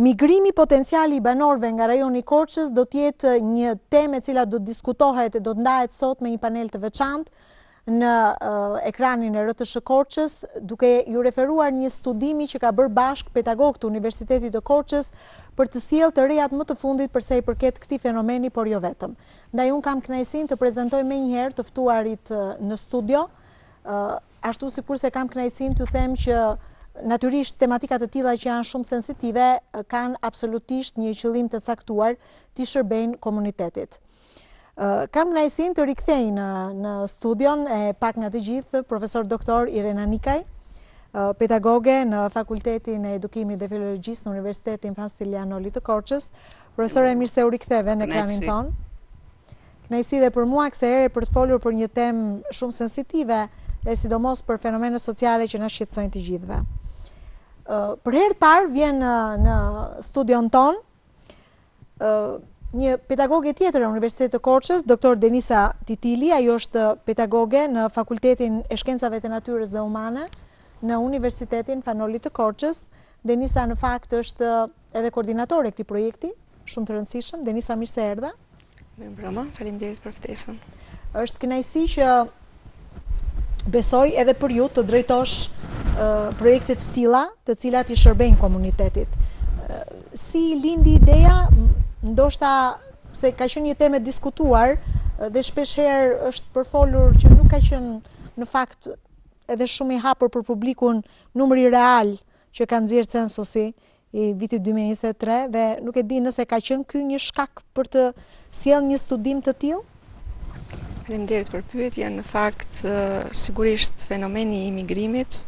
Migrimi potenciali i banorëve nga rajoni Korçës do të jetë një temë e cila do të diskutohet e do të ndahet sot me një panel të veçantë në ekranin e RTS Korçës, duke ju referuar një studimi që ka bërë bashkë pedagogët të Universitetit të Korçës për të sjellë të rejat më të fundit për sa i përket këtij fenomeni, por jo vetëm. Ndaj unë kam kënaqësinë të prezantoj menjëherë të ftuarit në studio, ashtu sikurse kam kënaqësinë t'ju them që natyrisht tematikat të tilla që janë shumë sensitive kanë absolutisht një qëllim të caktuar të shërbejnë komunitetit. Kam kënaqësinë të rikthej në studion e pak nga të gjithë profesor doktor Irena Nikaj, pedagoge në Fakultetin e Edukimit dhe Filologjisë në Universitetin Fastilianoli të Korçës. Profesore, mirë se u riktheve në ekranin ton. Kënaqësi dhe për mua kësaj here për të folur për një temë shumë sensitive dhe sidomos për fenomene sociale që na shqetësojnë të gjithëve. Për herë të parë vjen në studion ton një pedagoge tjetër e Universitetit të Korçës, doktor Denisa Titili. Ajo është pedagoge në Fakultetin e Shkencave të Natyrës dhe Humane në Universitetin Fanoli të Korçës. Denisa në fakt është edhe koordinatore e këtij projekti, shumë të rëndësishëm. Denisa, mirë se erdhe. Mirëmbrëma, faleminderit për ftesën. Është kënaqësi që besoj edhe për ju të drejtosh projekte të tilla, të cilat i shërbejnë komunitetit. Si lindi ideja, ndoshta se ka qenë një temë e diskutuar dhe shpesh herë është përfolur që nuk ka qenë në fakt edhe shumë i hapur për publikun numri real që ka nxjerrë censusi i vitit 2023 dhe nuk e di nëse ka qenë ky një shkak për të sjellë një studim të tillë. Faleminderit për pyetjen. Në fakt, sigurisht fenomeni i migrimit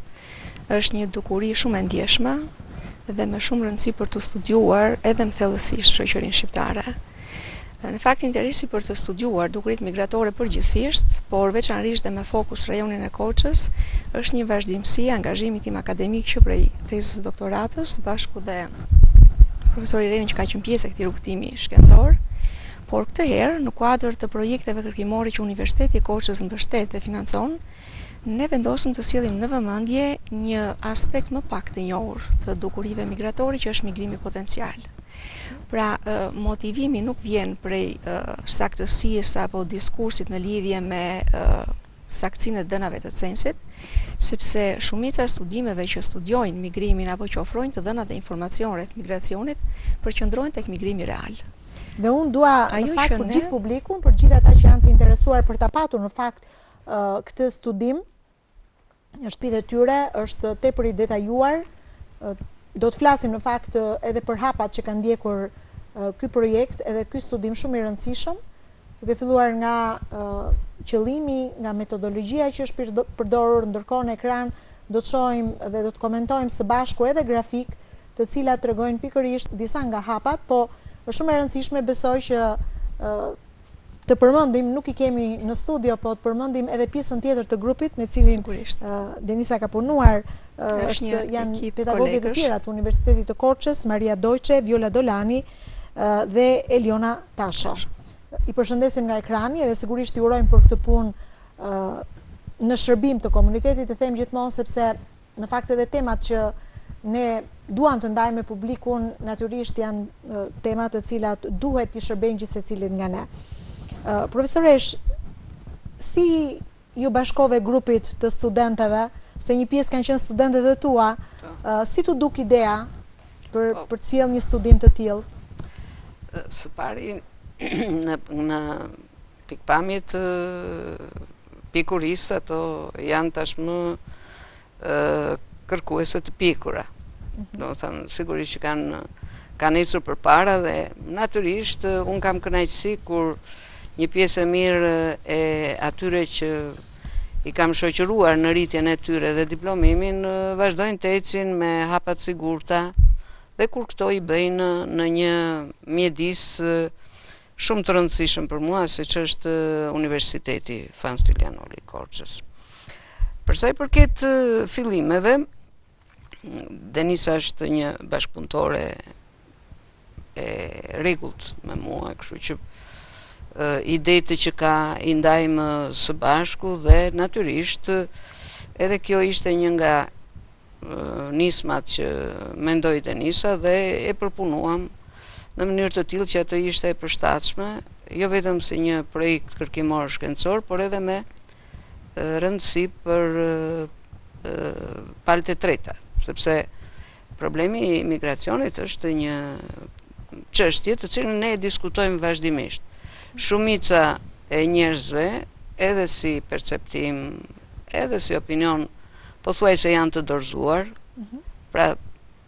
është një dukuri shumë e ndjeshme dhe me shumë rëndësi për të studiuar edhe më thellësisht shoqërinë shqiptare. Në fakt, interesi për të studiuar dukuritë migratore përgjithsisht, por veçanërisht dhe me fokus rajonin e Korçës, është një vazhdimsi e angazhimit tim akademik që prej tezës doktoratës bashku dhe profesor Irenin që ka qenë pjesë e këtij rrugtimi shkencor. Por këtë herë, në kuadër të projekteve kërkimore që Universiteti i Korçës mbështet dhe financon, ne vendosëm të sjellim në vëmendje një aspekt më pak të njohur të dukurive migratore që është migrimi potencial. Pra, motivimi nuk vjen prej saktësisë apo diskursit në lidhje me saktësinë e dënave të censit, sepse shumica e studimeve që studiojnë migrimin apo që ofrojnë të dhëna dhe informacion rreth migracionit përqendrohen tek migrimi real. Dhe unë dua në fakt për gjithë publikun, për gjithë ata që janë të interesuar për ta patur në fakt këtë studim, shtëpitë e tyre është tepër i detajuar. Do të flasim në fakt edhe për hapat që kanë ndjekur ky projekt, edhe ky studim shumë i rëndësishëm, duke filluar nga qëllimi, nga metodologjia që është përdorur, ndërkohë në ekran do të shohim dhe do të komentojmë së bashku edhe grafik, të cilat tregojnë pikërisht disa nga hapat, po është shumë e rëndësishme, besoj që të përmendim, nuk i kemi në studio, po të përmendim edhe pjesën tjetër të grupit me cilin Denisa ka punuar, janë pedagogë të tjera të Universitetit të Korçës, Maria Dojçe, Viola Dolani dhe Eliona Tasho. I përshëndesim nga ekrani edhe sigurisht i urojmë për këtë punë në shërbim të komunitetit, e them gjithmonë sepse në fakt edhe temat që ne duam të ndajmë me publikun, natyrisht janë temat të cilat duhet të shërbejnë gjithë secilit nga ne. Profesoresh, si ju bashkove grupit të studentëve, se një pjesë kanë qenë studentët e tua, si t'u duk ideja për të sjellë një studim të tillë? Së pari, në pikpamjet pikurisë, ato janë tashmë kërkuese të pikura. Do të thënë, sigurisht që kanë ecur përpara dhe natyrisht unë kam kënaqësi kur një pjesë e mirë e atyre që i kam shoqëruar në rritjen e tyre dhe diplomimin vazhdojnë të ecin me hapa të sigurta dhe kur këto i bëjnë në një mjedis shumë të rëndësishëm për mua, siç është Universiteti Fastilianoli i Korçës. Për sa i përket fillimeve, Denisa është një bashkëpunëtore e rregullt me mua, kështu që idetë që ka i ndajmë së bashku dhe natyrisht edhe kjo ishte një nga nismat që mendoi Denisa dhe e përpunuam në mënyrë të tillë që atë ishte e përshtatshme, jo vetëm si një projekt kërkimor shkencor, por edhe me rëndësi për palët e treta, sepse problemi i migracionit është një çështje të cilën ne diskutojmë vazhdimisht. Shumica e njerëzve, edhe si perceptim, edhe si opinion, pothuajse janë të dorëzuar, pra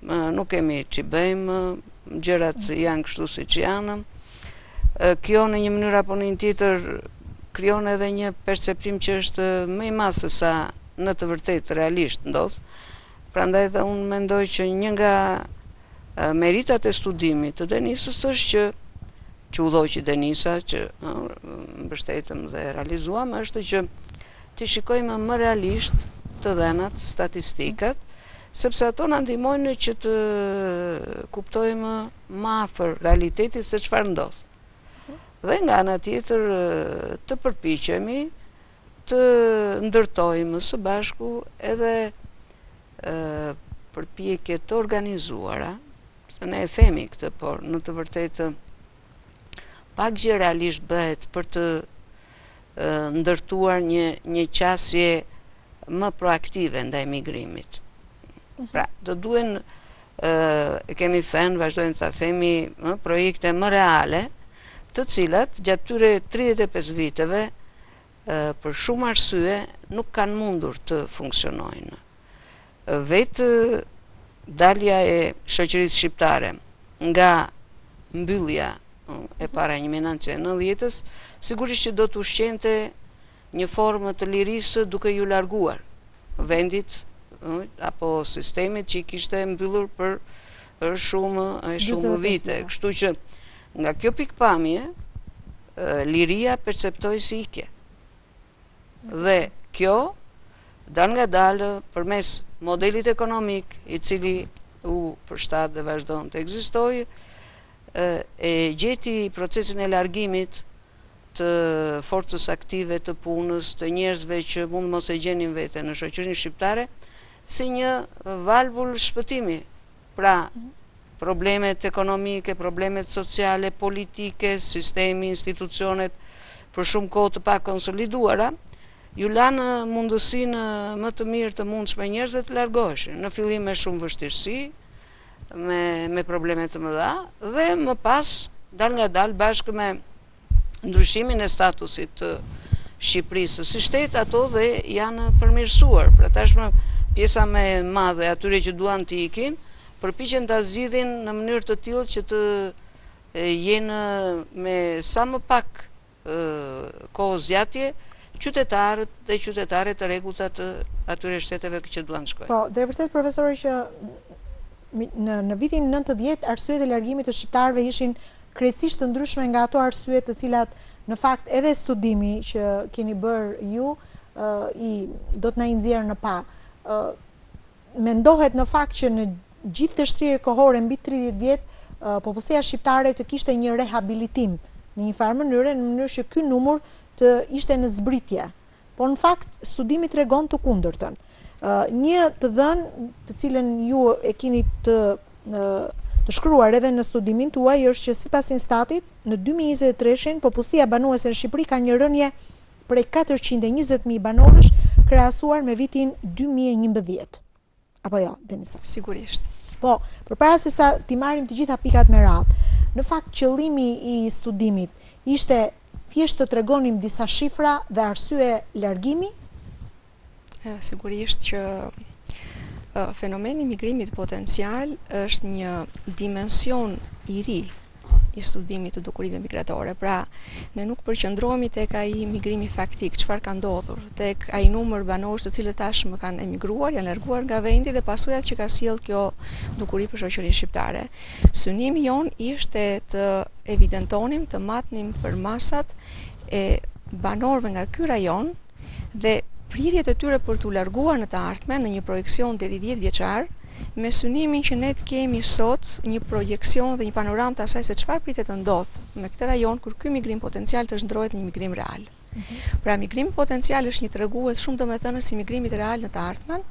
nuk kemi ç'i bëjmë, gjërat janë kështu siç janë. Kjo në një mënyrë apo në një tjetër krijon edhe një perceptim që është më i madh se sa në të vërtetë realisht ndodh. Prandaj dhe unë mendoj që një nga meritat e studimit të Denisës është që udhëhoqi Denisa, që mbështetëm dhe realizuam, është që të shikojmë më realisht të dhenat, statistikat, sepse ato na ndihmojnë që të kuptojmë më afër realitetit se çfarë ndodh. Dhe nga ana tjetër të përpiqemi të ndërtojmë së bashku edhe përpjekje të organizuara, se ne e themi këtë, por në të vërtetë pak gjë realisht bëhet për të ndërtuar një qasje më proaktive ndaj migrimit. Pra, do duhen, kemi thënë, vazhdojmë ta themi, projekte më reale, të cilat gjatë tyre 35 viteve për shumë arsye nuk kanë mundur të funksionojnë. Vetë dalja e shoqërisë shqiptare nga mbyllja e para 1990-s, sigurisht që do të ushqente një formë të lirisë duke ju larguar vendit apo sistemit që i kishte mbyllur për shumë vite. Kështu që nga kjo pikpamje, liria perceptoi si ikje. Dhe kjo dal nga dalë përmes modelit ekonomik i cili u përshtat dhe vazhdon të ekzistojë, e gjeti procesin e largimit të forcës aktive të punës, të njerëzve që mund mos e gjenin vete në shoqërinë shqiptare, si një valvull shpëtimi. Pra, problemet ekonomike, problemet sociale, politike, sistemi, institucionet për shumë kohë të pa konsoliduara, ju lanë mundësinë më të mirë të mundshme njerëzve të largoheshin. Në fillim me shumë vështirësi, me probleme të mëdha, dhe më pas dal nga dal bashkë me ndryshimin e statusit të Shqipërisë si shtet, ato dhe janë përmirësuar. Pra tashmë pjesa më e madhe atyre që duan të ikin, përpiqen ta zgjidhin në mënyrë të tillë që të jenë me sa më pak kohë zgjatje qytetarët dhe qytetaret të rregullta të atyre shteteve që duan të shkojnë. Po, dhe vërtet profesori që në vitin 90 arsyet e largimit të shqiptarëve ishin krejtësisht të ndryshme nga ato arsyet të cilat në fakt edhe studimi që keni bërë ju do të na i nxjerrë në pa. Mendohet në fakt që në gjithë të shtrirë kohore mbi 30 vjet popullsia shqiptare të kishte një rehabilitim në një farë mënyrë, në mënyrë që ky numër të ishte në zbritje. Po në fakt studimi tregon të kundërtën. Një të dhënë të cilën ju e keni të shkruar edhe në studimin tuaj është që sipas Instatit në 2023 popullsia banuese në Shqipëri ka një rënje prej 420.000 banorësh krahasuar me vitin 2011. Apo jo, Denisa? Sigurisht. Po, përpara se sa t'i marrim të gjitha pikat me radhë, në fakt qëllimi i studimit ishte thjesht të tregonim disa shifra dhe arsye largimi? Sigurisht që fenomeni migrimit potencial është një dimension i ri i studimit të dukurive migratore. Pra, ne nuk përqendrohemi tek ai migrimi faktik, çfarë ka ndodhur, tek ai numër banorësh të cilët tashmë kanë emigruar, janë larguar nga vendi dhe pasojat që ka sjell kjo dukuri për shoqërinë shqiptare. Synimi jon ishte të evidentonim, të matnim për masat e banorëve nga ky rajon dhe prirjet e tyre për t'u larguar në të ardhmen në një projekcion deri 10 vjeçar, me synimin që ne të kemi sot një projekcion dhe një panoramë të asaj se çfarë pritet të ndodh me këtë rajon kur ky migrim potencial të zhndrohet në një migrim real. Pra, migrimi potencial është një tregues shumë domethënës i migrimit real në të ardhmen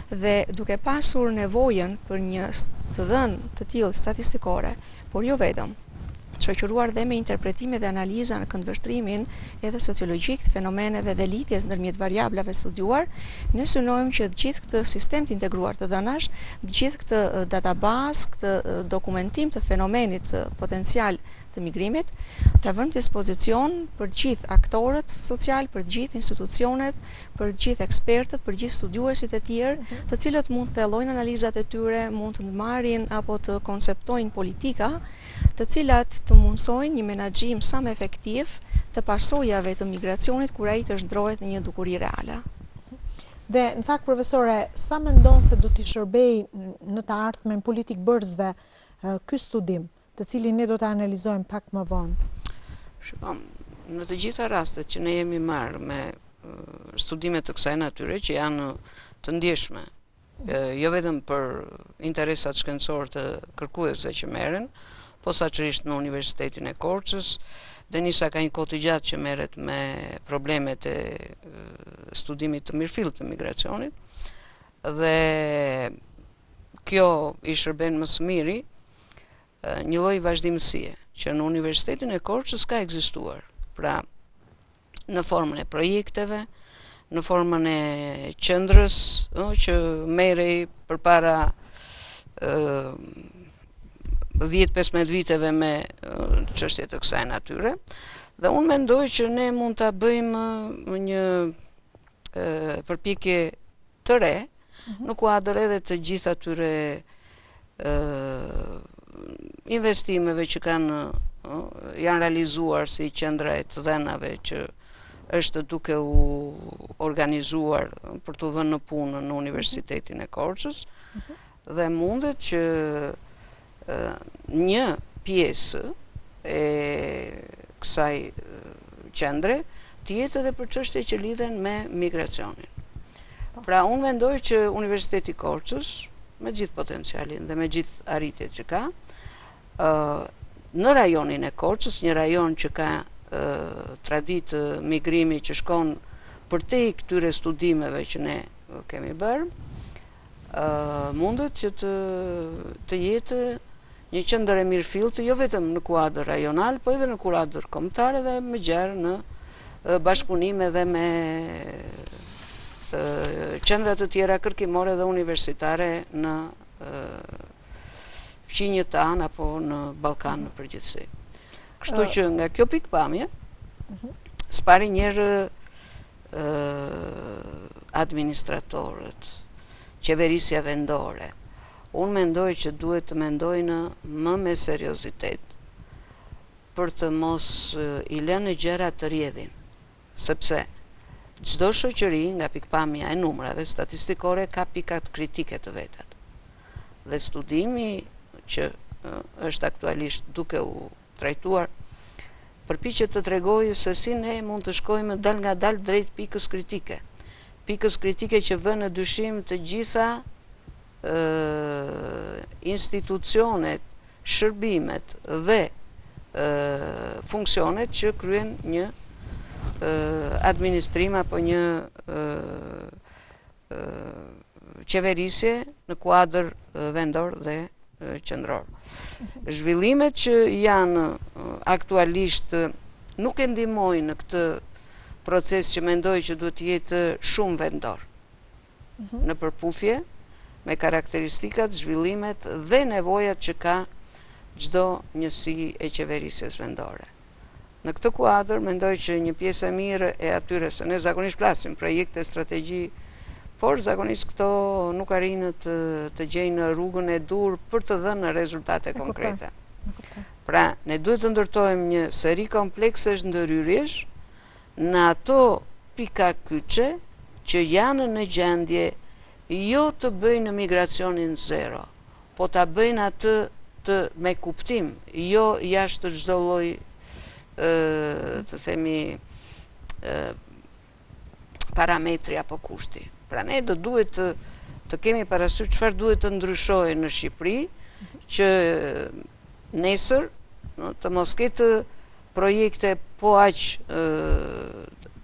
dhe duke pasur nevojën për një të dhënë të tillë statistikore, por jo vetëm, shoqëruar dhe me interpretime dhe analiza në këndvështrimin edhe sociologjik të fenomeneve dhe lidhjes ndërmjet variablave studiuar, ne synojmë që të gjithë këtë sistem të integruar të dhënash, të gjithë këtë database, këtë dokumentim të fenomenit potencial të migrimit, të vëmë të dispozicion për gjithë aktorët social, për gjithë institucionet, për gjithë ekspertët, për gjithë studiuesit e tjerë, të cilët mund të thellojnë analizat e tyre, mund të marrin apo të konceptojnë politika, të cilat të mundsojnë një menaxhim sa më efektiv të pasojave të migracionit kur ai të zhdrohet në një dukuri reale. Dhe, në fakt, profesore, sa mendon se do t'i shërbej në të ardhmen politik bërësve ky studim, të cilin ne do të analizojmë pak më vonë? Shikon, në të gjitha rastet që ne jemi marrë me studime të kësaj natyre që janë të ndjeshme, jo vetëm për interesat shkencore të kërkuesve që merren, posaçërisht në Universitetin e Korçës, Denisa ka një kohë të gjatë që merret me problemet e studimit të mirëfillt të migracionit, dhe kjo i shërben më së miri një lloj vazhdimësie që në Universitetin e Korçës ka ekzistuar. Pra, në formën e projekteve, në formën e qendrës që merrej përpara 10-15 viteve me çështje të kësaj natyre, dhe unë mendoj që ne mund ta bëjmë një përpjekje të re në kuadër edhe të gjithë atyre investimeve që janë realizuar si qendra e të dhënave që është duke u organizuar për të vënë në punë në Universitetin e Korçës, dhe mundet që një pjesë e kësaj qendre të jetë edhe për çështje që lidhen me migracionin. Pra, unë mendoj që Universiteti i Korçës, me gjithë potencialin dhe me gjithë arritjet që ka, në rajonin e Korçës, një rajon që ka traditë migrimi që shkon përtej këtyre studimeve që ne kemi bërë, mundet që të jetë një qendër e mirëfillt, jo vetëm në kuadër rajonal, po edhe në kuadër kombëtar dhe më gjerë në bashkëpunim edhe me qendra të tjera kërkimore dhe universitare në fqinjët tanë apo në Ballkan në përgjithësi. Kështu që nga kjo pikpamje, s'pari njerë administratorët, qeverisja vendore, unë mendoj që duhet të mendojnë më me seriozitet për të mos i lënë gjërat të rrjedhin, sepse çdo shoqëri nga pikpamja e numrave statistikore ka pikat kritike të vetat. Dhe studimi që është aktualisht duke u trajtuar përpiqet të tregojë se si ne mund të shkojmë dal nga dal drejt pikës kritike që vën në dyshim të gjitha institucionet, shërbimet dhe funksionet që kryen një administrim apo një qeverisje në kuadër vendor dhe qendror. Zhvillimet që janë aktualisht nuk e ndihmojnë në këtë proces që mendoj që duhet të jetë shumë vendor, në përputhje me karakteristikat, zhvillimet dhe nevojat që ka çdo njësi e qeverisjes vendore. Në këtë kuadër mendoj që një pjesë e mirë e atyre, se ne zakonisht flasim projekte, strategji, por zakonisht këto nuk arrin të gjejnë rrugën e dur për të dhënë rezultate konkrete. Pra, ne duhet të ndërtojmë një seri kompleksesh ndërhyrjesh në ato pika kyçe që janë në gjendje jo të bëjnë migracionin zero, po ta bëjnë atë me kuptim, jo jashtë çdo lloj të themi parametri apo kushti. Pra ne do duhet të kemi parasysh çfarë duhet të ndryshojë në Shqipëri që nesër të mos ketë projekte po aq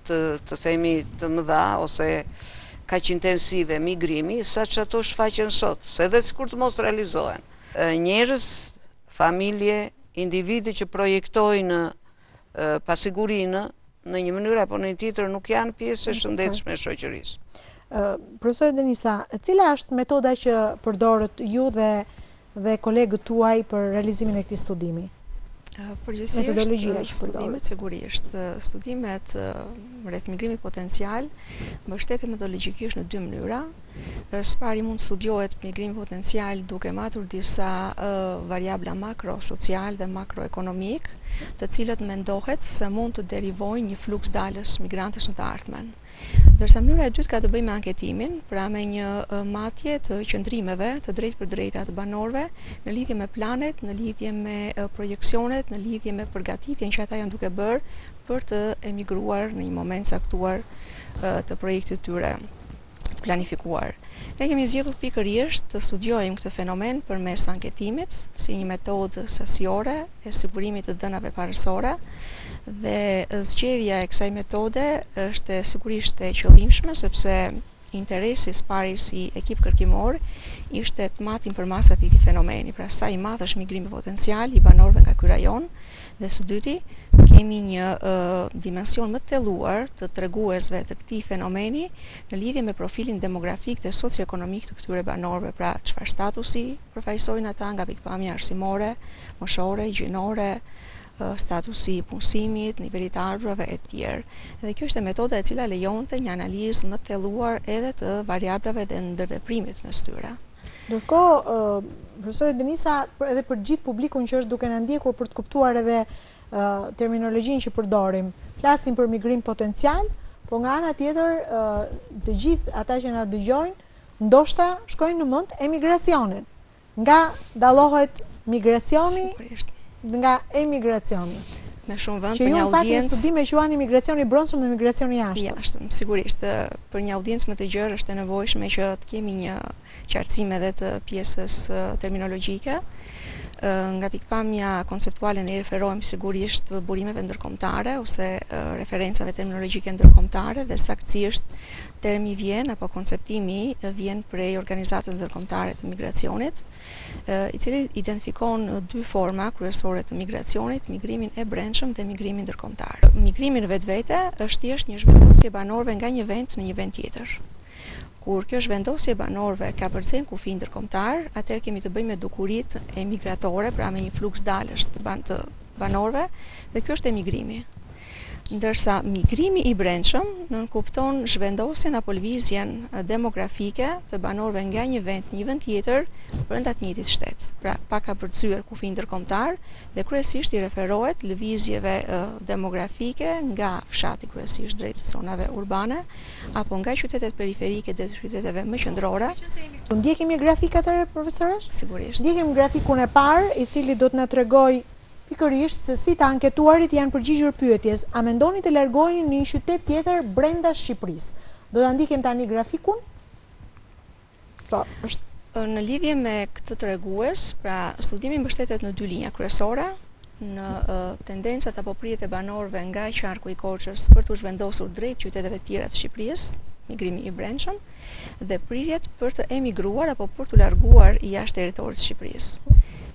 të themi të mëdha ose kaq intensive migrimi, sa që ato shfaqen sot, se edhe sikur të mos realizohen. Njerëz, familje, individi që projektojnë pasigurinë në një mënyrë apo në një tjetër nuk janë pjesë e shëndetshme e shoqërisë. Profesor Denisa, cila është metoda që përdorët ju dhe kolegët tuaj për realizimin e këtij studimi? Përgjithsisht studimet sigurisht. Studimet rreth migrimit potencial mbështeten metodologjikisht në dy mënyra. Së pari mund studiohet migrimi potencial duke matur disa variabla makro-social dhe makroekonomik, të cilët mendohet se mund të derivojnë një fluks dalës migrantësh në të ardhmen. Ndërsa mënyra e dytë ka të bëjë me anketimin, pra me një matje të qëndrimeve të drejtë për drejta të banorëve në lidhje me planet, në lidhje me projeksionet, në lidhje me përgatitjen që ata janë duke bërë për të emigruar në një moment caktuar të projektit tyre të planifikuar. Ne kemi zgjedhur pikërisht të studiojmë këtë fenomen përmes anketimit si një metodë sasiore e sigurimit të dhënave parësore, dhe zgjedhja e kësaj metode është sigurisht e qëllimshme sepse interesi së pari si ekip kërkimor ishte të matim për masat e këtij fenomeni, pra sa i madh është migrimi potencial i banorëve nga ky rajon, dhe së dyti kemi një dimension më të thelluar të treguesve të këtij fenomeni në lidhje me profilin demografik dhe socioekonomik të këtyre banorëve, pra çfarë statusi përfaqësojnë ata nga pikpamja arsimore, moshore, gjinore, statusi i punësimit, nivelit të ardhurave e tjerë. Dhe kjo është metoda e cila lejonte një analizë më të thelluar edhe të variablave dhe ndërveprimit mes tyre. Ndërkohë, profesore Denisa, edhe për gjithë publikun që është duke na ndjekur për të kuptuar edhe terminologjinë që përdorim, flasim për migrim potencial, po nga ana tjetër të gjithë ata që na dëgjojnë, ndoshta shkojnë në mend emigracionin. Nga dallohet migracioni nga emigracioni. Me shumë vend që për një audiencë. Që ju në fakt studime quani migracioni brendshëm dhe migracioni jashtëm. Jashtëm, sigurisht. Për një audiencë më të gjerë është e nevojshme që të kemi një qartësim edhe të pjesës terminologjike. Nga pikpamja konceptuale ne referohemi sigurisht burimeve ndërkombëtare ose referencave terminologjike ndërkombëtare, dhe saktësisht termi vjen apo konceptimi vjen prej Organizatës Ndërkombëtare të Migracionit, i cili identifikon dy forma kryesore të migracionit, migrimin e brendshëm dhe migrimin ndërkombëtar. Migrimi në vetvete është thjesht një zhvendosje e banorëve nga një vend në një vend tjetër. Kur kjo zhvendosje e banorëve ka përcjell kufi ndërkombëtar, atëherë kemi të bëjmë me dukuritë emigratore, pra me një fluks dalësh të banorëve, dhe kjo është emigrimi. Ndërsa migrimi i brendshëm nënkupton zhvendosjen apo lëvizjen demografike të banorëve nga një vend në një vend tjetër brenda të njëjtit shtet. Pra pa ka përcyer kufi ndërkombëtar dhe kryesisht i referohet lëvizjeve demografike nga fshati kryesisht drejt zonave urbane apo nga qytetet periferike dhe qyteteve më qendrore. Ndjekim një grafik atëherë, profesoresh? Sigurisht. Ndjekim grafikun e parë, i cili do të na tregojë pikërisht se si të anketuarit janë përgjigjur pyetjes: a mendoni të largoheni në një qytet tjetër brenda Shqipërisë? Do ta ndiqim tani grafikun. Po, është në lidhje me këtë tregues, pra studimi mbështetet në dy linja kryesore, në tendencat apo pritjet e banorëve nga qarku i Korçës për të zhvendosur drejt qyteteve të tjera të Shqipërisë, migrimi i brendshëm, dhe pritjet për të emigruar apo për të larguar jashtë territorit të Shqipërisë.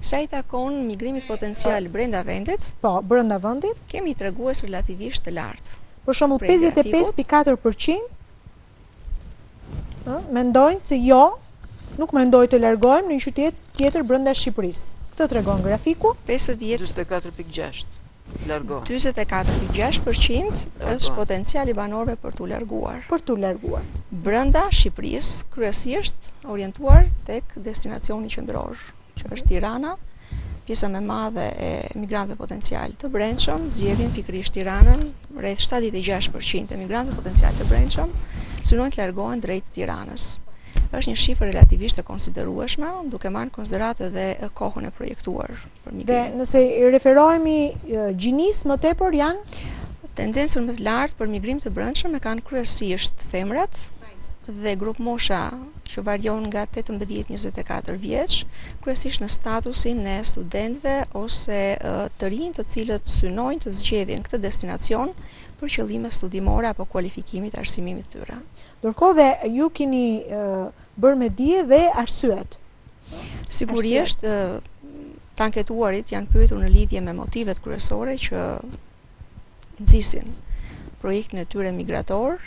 Sa i takon migrimit potencial brenda vendit? Po, brenda vendit kemi tregues relativisht të lartë. Për shembull 55.4% mendojnë se jo, nuk mendojnë të largohen në një qytet tjetër brenda Shqipërisë. Këtë tregon grafiku. 44.6 largohen. 44.6% është potenciali i banorëve për t'u larguar. Për t'u larguar. Brenda Shqipërisë, kryesisht orientuar tek destinacioni qendror, që është Tirana. Pjesa më e madhe e migrantëve potencial të brendshëm zgjedhin pikërisht Tiranën, rreth 76% e migrantëve potencial të brendshëm synojnë të largohen drejt Tiranës. Është një shifër relativisht e konsiderueshme, duke marrë në konsiderat edhe kohën e projektuar për migrim. Dhe nëse i referohemi gjinisë më tepër janë tendencën më të lartë për migrim të brendshëm e kanë kryesisht femrat, dhe grup mosha që varion nga 18-24 vjeç, kryesisht në statusin e studentëve ose të rinj të cilët synojnë të zgjedhin këtë destinacion për qëllime studimore apo kualifikimit të arsimimit të tyre. Ndërkohë dhe ju keni bërë me dije dhe arsyet. Sigurisht, të anketuarit janë pyetur në lidhje me motivet kryesore që nxisin projektin e tyre migrator.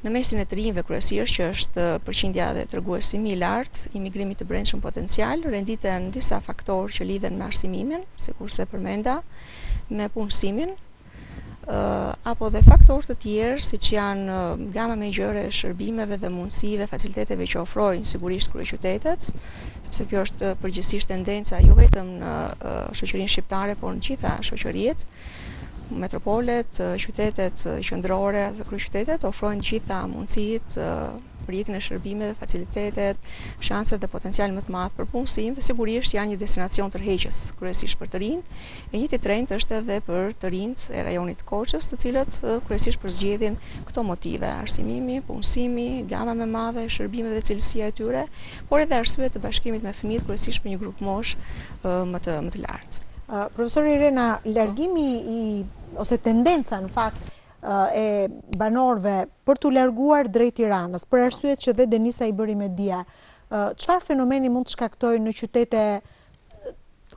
Në mesin e të rinjve kryesisht, që është përqindja dhe treguesimi i lartë i migrimit të brendshëm potencial, renditen disa faktorë që lidhen me arsimimin, sikurse përmenda, me punësimin, apo dhe faktorë të tjerë, siç janë gama me gjëre e shërbimeve dhe mundësive, faciliteteve që ofrojnë sigurisht kryeqytetet, sepse kjo është përgjithsisht tendenca jo vetëm në shoqërinë shqiptare, por në gjitha shoqëritë. Metropolet, qytetet qendrore dhe kryeqytetet ofrojnë gjitha mundësitë për jetën e shërbimeve, facilitetet, shanset dhe potencial më të madh për punësim dhe sigurisht janë një destinacion tërheqës kryesisht për të rinjt. E njëjti trend është edhe për të rinjt e rajonit Korçës, të cilët kryesisht përzgjedhin këto motive: arsimimi, punësimi, gama më e madhe e shërbimeve dhe cilësia e tyre, por edhe arsye të bashkimit me fëmijët kryesisht për një grup mosh më të lartë. Profesor Irena, largimi ose tendenca në fakt e banorëve për t'u larguar drejt Tiranës, për arsyet që dhe Denisa i bëri me dia, çfarë fenomeni mund të shkaktojë në qytete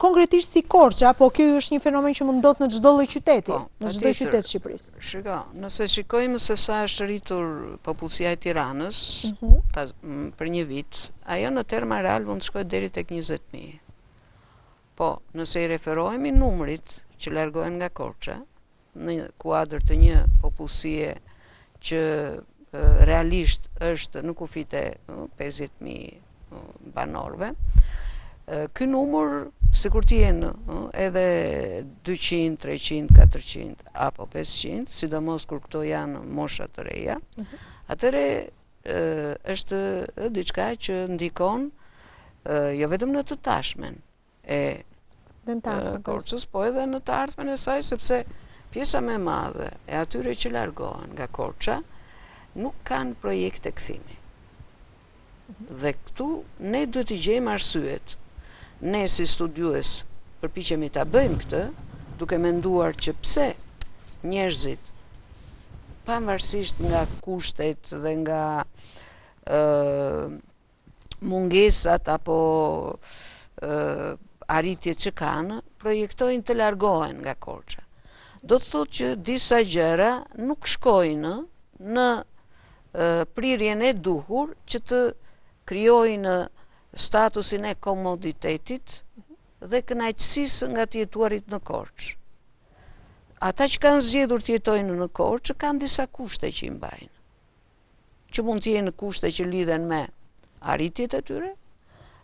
konkretisht si Korça, apo kjo është një fenomen që mund ndodh në çdo lloj qyteti, në çdo qytet të Shqipërisë? Shiko, nëse shikojmë se sa është rritur popullsia e Tiranës për një vit, ajo në terma real mund të shkojë deri tek 20.000. Po, nëse i referohemi numrit që largohen nga Korça, në kuadër të një popullsie që realisht është në kufit e 50.000 banorëve, ky numër sikur të jenë edhe 200, 300, 400 apo 500, sidomos kur këto janë mosha të reja, atëre është diçka që ndikon jo vetëm në të tashmen e Korçës, po edhe në të ardhmen e saj, sepse pjesa më e madhe e atyre që largohen nga Korça nuk kanë projekte kthimi. Dhe këtu ne duhet të gjejmë arsyet. Ne si studiues përpiqemi ta bëjmë këtë, duke menduar që pse njerëzit, pavarësisht nga kushtet dhe nga mungesat apo arritjet që kanë, projektojnë të largohen nga Korça. Do të thotë që disa gjëra nuk shkojnë në prirjen e duhur që të krijojnë statusin e komoditetit dhe kënaqësisë nga të jetuarit në Korçë. Ata që kanë zgjedhur të jetojnë në Korçë kanë disa kushte që i mbajnë, që mund të jenë kushte që lidhen me arritjet e tyre,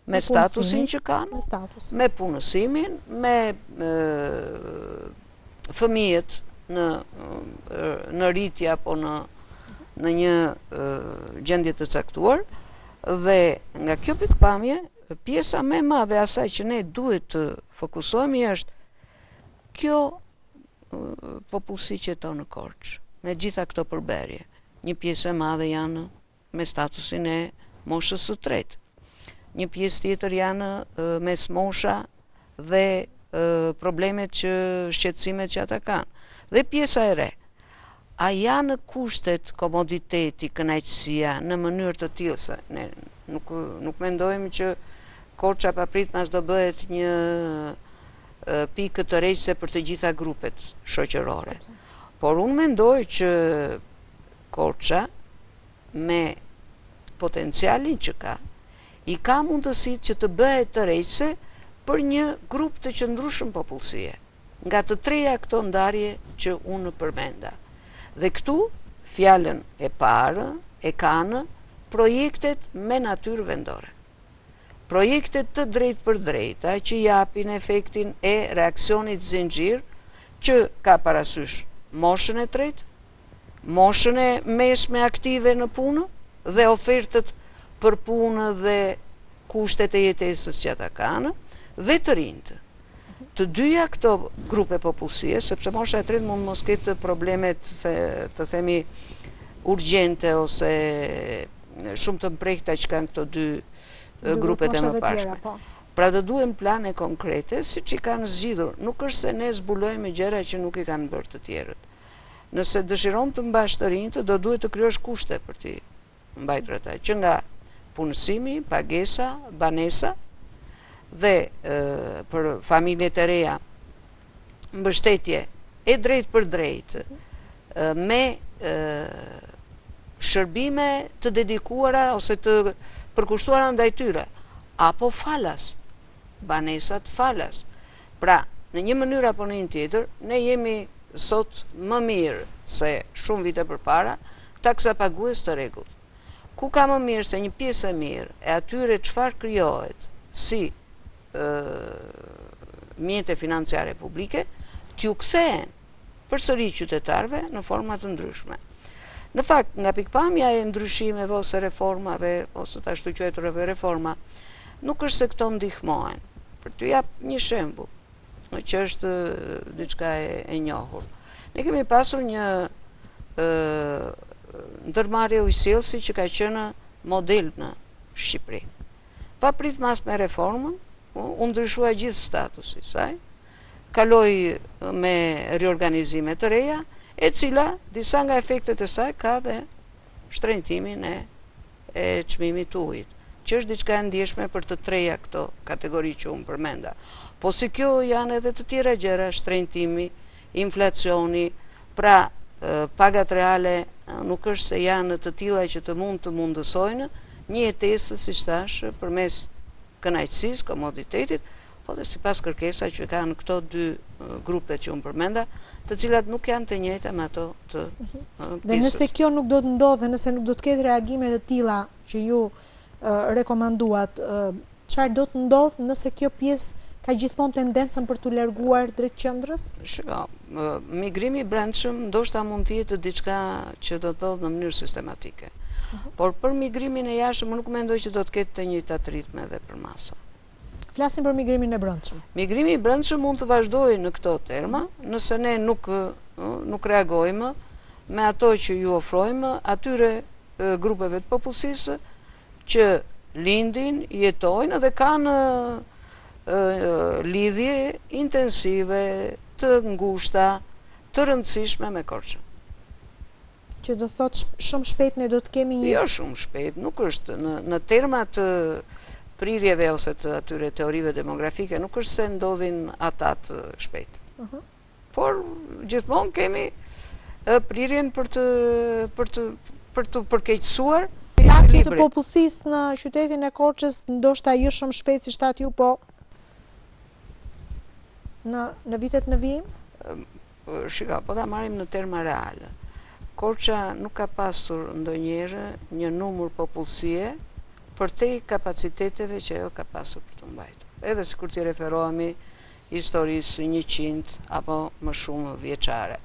me statusin që kanë, me punësimin, me fëmijët në rritje apo në një gjendje të caktuar, dhe nga kjo pikpamje, pjesa më e madhe e asaj që ne duhet të fokusohemi është kjo popullsi që jeton në Korçë, me gjitha këto përberje. Një pjesë e madhe janë me statusin e moshës së tretë. Një pjesë tjetër janë mes mosha dhe problemet që shqetësimet që ata kanë. Dhe pjesa e re, a janë kushtet, komoditeti, kënaqësia në mënyrë të tillë se ne nuk mendojmë që Korça papritmas do bëhet një pikë të rregjëse për të gjitha grupet shoqërore. Por unë mendoj që Korça me potencialin që i ka mundësitë që të bëhet të rregjëse për një grup të qëndrueshëm popullsie, nga të treja këto ndarje që unë përmenda. Dhe këtu fjalën e parë e kanë projektet me natyrë vendore. Projektet të drejtë për drejta që japin efektin e reaksionit zinxhir që ka parasysh moshën e tretë, moshën e mesme aktive në punë dhe ofertët për punë dhe kushtet e jetesës që ata kanë, dhe të rinjtë. Të dyja këto grupe popullsie, sepse mosha e tretë mund mos ketë problemet të themi urgjente ose shumë të mprejkta që kanë këto dy grupet e mëparshme. Pra do duhen plane konkrete, si që i kanë zgjidhur. Nuk është se ne zbulojmë gjëra që nuk i kanë bërë të tjerët. Nëse dëshiron të mbash të rinjtë, do duhet të kryosh kushte për ti mbajtur ata, që nga punësimi, pagesa, banesa, dhe për familjet e reja, mbështetje e drejt për drejt, me shërbime të dedikuara ose të përkushtuara ndaj tyre, apo falas, banesat falas. Pra, në një mënyrë apo në një tjetër, ne jemi sot më mirë se shumë vite përpara, taksa pagues të rregullt. Ku ka më mirë se një pjesë e mirë e atyre çfarë krijohet si mjete financiare publike, t'ju kthehen përsëri qytetarëve në forma të ndryshme. Në fakt, nga pikpamja e ndryshimeve ose reformave, ose të ashtu quajturave reforma, nuk është se këto ndihmohen. Për t'ju jap një shembull, që është diçka e njohur. Ne kemi pasur një ndërmarrje ujësillësi që ka qenë model në Shqipëri. Pa prit mas me reformën, u ndryshua gjithë statusi saj, kaloi me riorganizime të reja, e cila disa nga efektet e saj ka dhe shtrëngtimin e çmimit të ujit, që është diçka e ndjeshme për të treja këto kategori që unë përmenda. Po si kjo janë edhe të tjera gjëra, shtrëngtimi, inflacioni, pra pagat reale nuk është se janë të tilla që të mundësojnë një jetesë, siç thash, përmes kënaqësisë, komoditetit, po dhe sipas kërkesa që kanë këto dy grupet që unë përmenda, të cilat nuk janë të njëjta me ato të pjesës. Dhe nëse kjo nuk do të ndodhë, nëse nuk do të ketë reagime të tilla që ju rekomanduat, çfarë do të ndodhë nëse kjo pjesë ka gjithmonë tendencën për të larguar drejt qendrës? Shiko, migrimi i brendshëm ndoshta mund të jetë diçka që do të ndodhë në mënyrë sistematike. Por për migrimin e jashtëm nuk mendoj që do të ketë të njëjtat ritme edhe për masa. Flasim për migrimin e brendshëm. Migrimi i brendshëm mund të vazhdojë në këto terma, nëse ne nuk reagojmë me ato që ju ofrojmë atyre grupeve të popullsisë që lindin, jetojnë dhe kanë lidhje intensive, të ngushta, të rëndësishme me Korçën. Që do thotë shumë shpejt ne do të kemi një... Jo shumë shpejt, nuk është në terma të prirjeve ose të atyre teorive demografike, nuk është se ndodhin ata të shpejt. Por gjithmonë kemi prirjen për të përkeqësuar Plaki të popullsisë në qytetin e Korçës ndoshta jo shumë shpejt si shtat ju, po në vitet në vijim? Shika, po ta marrim në terma reale. Korça nuk ka pasur ndonjëherë një numër popullsie për te kapaciteteve që ajo ka pasur për të mbajtur. Edhe sikur t'i referohemi historisë 100 apo më shumë vjeçare.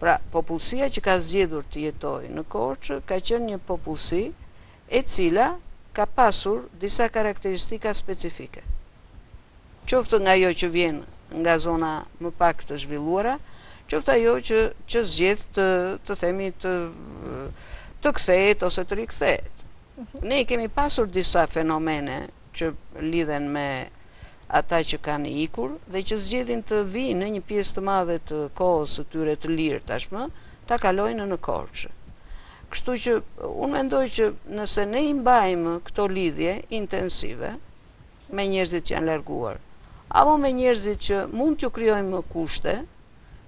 Pra, popullsia që ka zgjedhur të jetojë në Korçë ka qenë një popullsi e cila ka pasur disa karakteristika specifike. Qoftë nga ajo që vjen nga zona më pak të zhvilluara, qoftë ajo që zgjedh të themi të kthehet ose të rikthehet. Ne kemi pasur disa fenomene që lidhen me ata që kanë ikur dhe që zgjedhin të vinë në një pjesë të madhe të kohës së tyre të lirë tashmë, ta kalojnë në Korçë. Kështu që unë mendoj që nëse ne i mbajmë këto lidhje intensive me njerëzit që janë larguar, apo me njerëzit që mund t'ju krijojmë kushte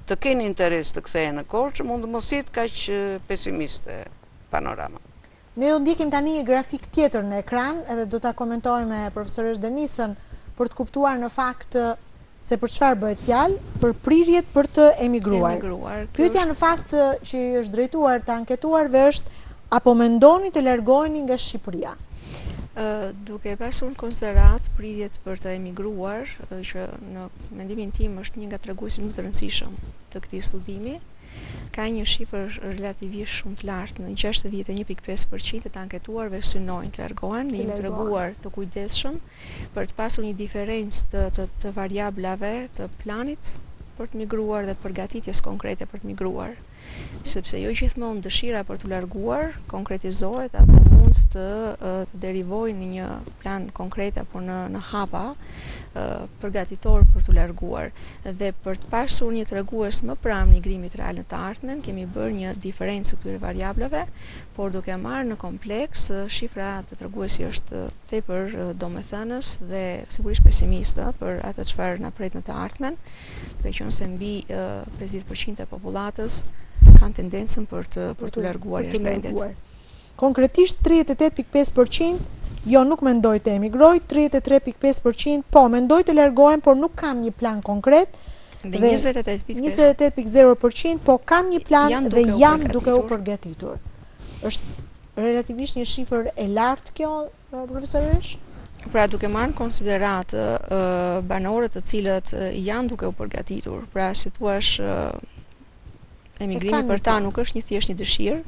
të kenë interes të kthehen në Korçë, mund të mos jetë kaq pesimiste panorama. Ne do ndjekim tani një grafik tjetër në ekran, edhe do ta komentojmë me profesorës Denisën për të kuptuar në fakt se për çfarë bëhet fjalë, për prirjet për të emigruar. Pyetja në fakt që është drejtuar të anketuarve është: apo mendoni të largoheni nga Shqipëria? Duke pasur në konsiderat pritjet për të emigruar, që në mendimin tim është një nga treguesit më të rëndësishëm të këtij studimi, ka një shifër relativisht shumë të lartë, në 61.5% të anketuarve synojnë të largohen, ne jemi treguar të kujdesshëm për të pasur një diferencë të variablave të planit për të migruar dhe përgatitjes konkrete për të migruar. Sepse jo gjithmonë dëshira për të larguar konkretizohet apo mund të derivojë në një plan konkret apo në hapa përgatitor për të larguar. Dhe për të pasur një tregues më pranë migrimit real në të ardhmen, kemi bërë një diferencë këtyre variableve, por duke marrë në kompleks, shifra të treguesi është tepër domethënës dhe sigurisht pesimiste për atë çfarë na pret në të ardhmen, duke qenë se mbi 50% e popullatës kanë tendencën për të larguar jashtë vendit. Konkretisht 38.5% jo nuk mendoj të emigroj, 33.5% po mendoj të largohen, por nuk kam një plan konkret. Dhe 28.0% po kam një plan dhe jam duke u përgatitur. Është relativisht një shifër e lartë kjo, profesoresh? Pra duke marrë në konsideratë banorët të cilët janë duke u përgatitur, pra si thua emigrimi për ta nuk është thjesht një dëshirë,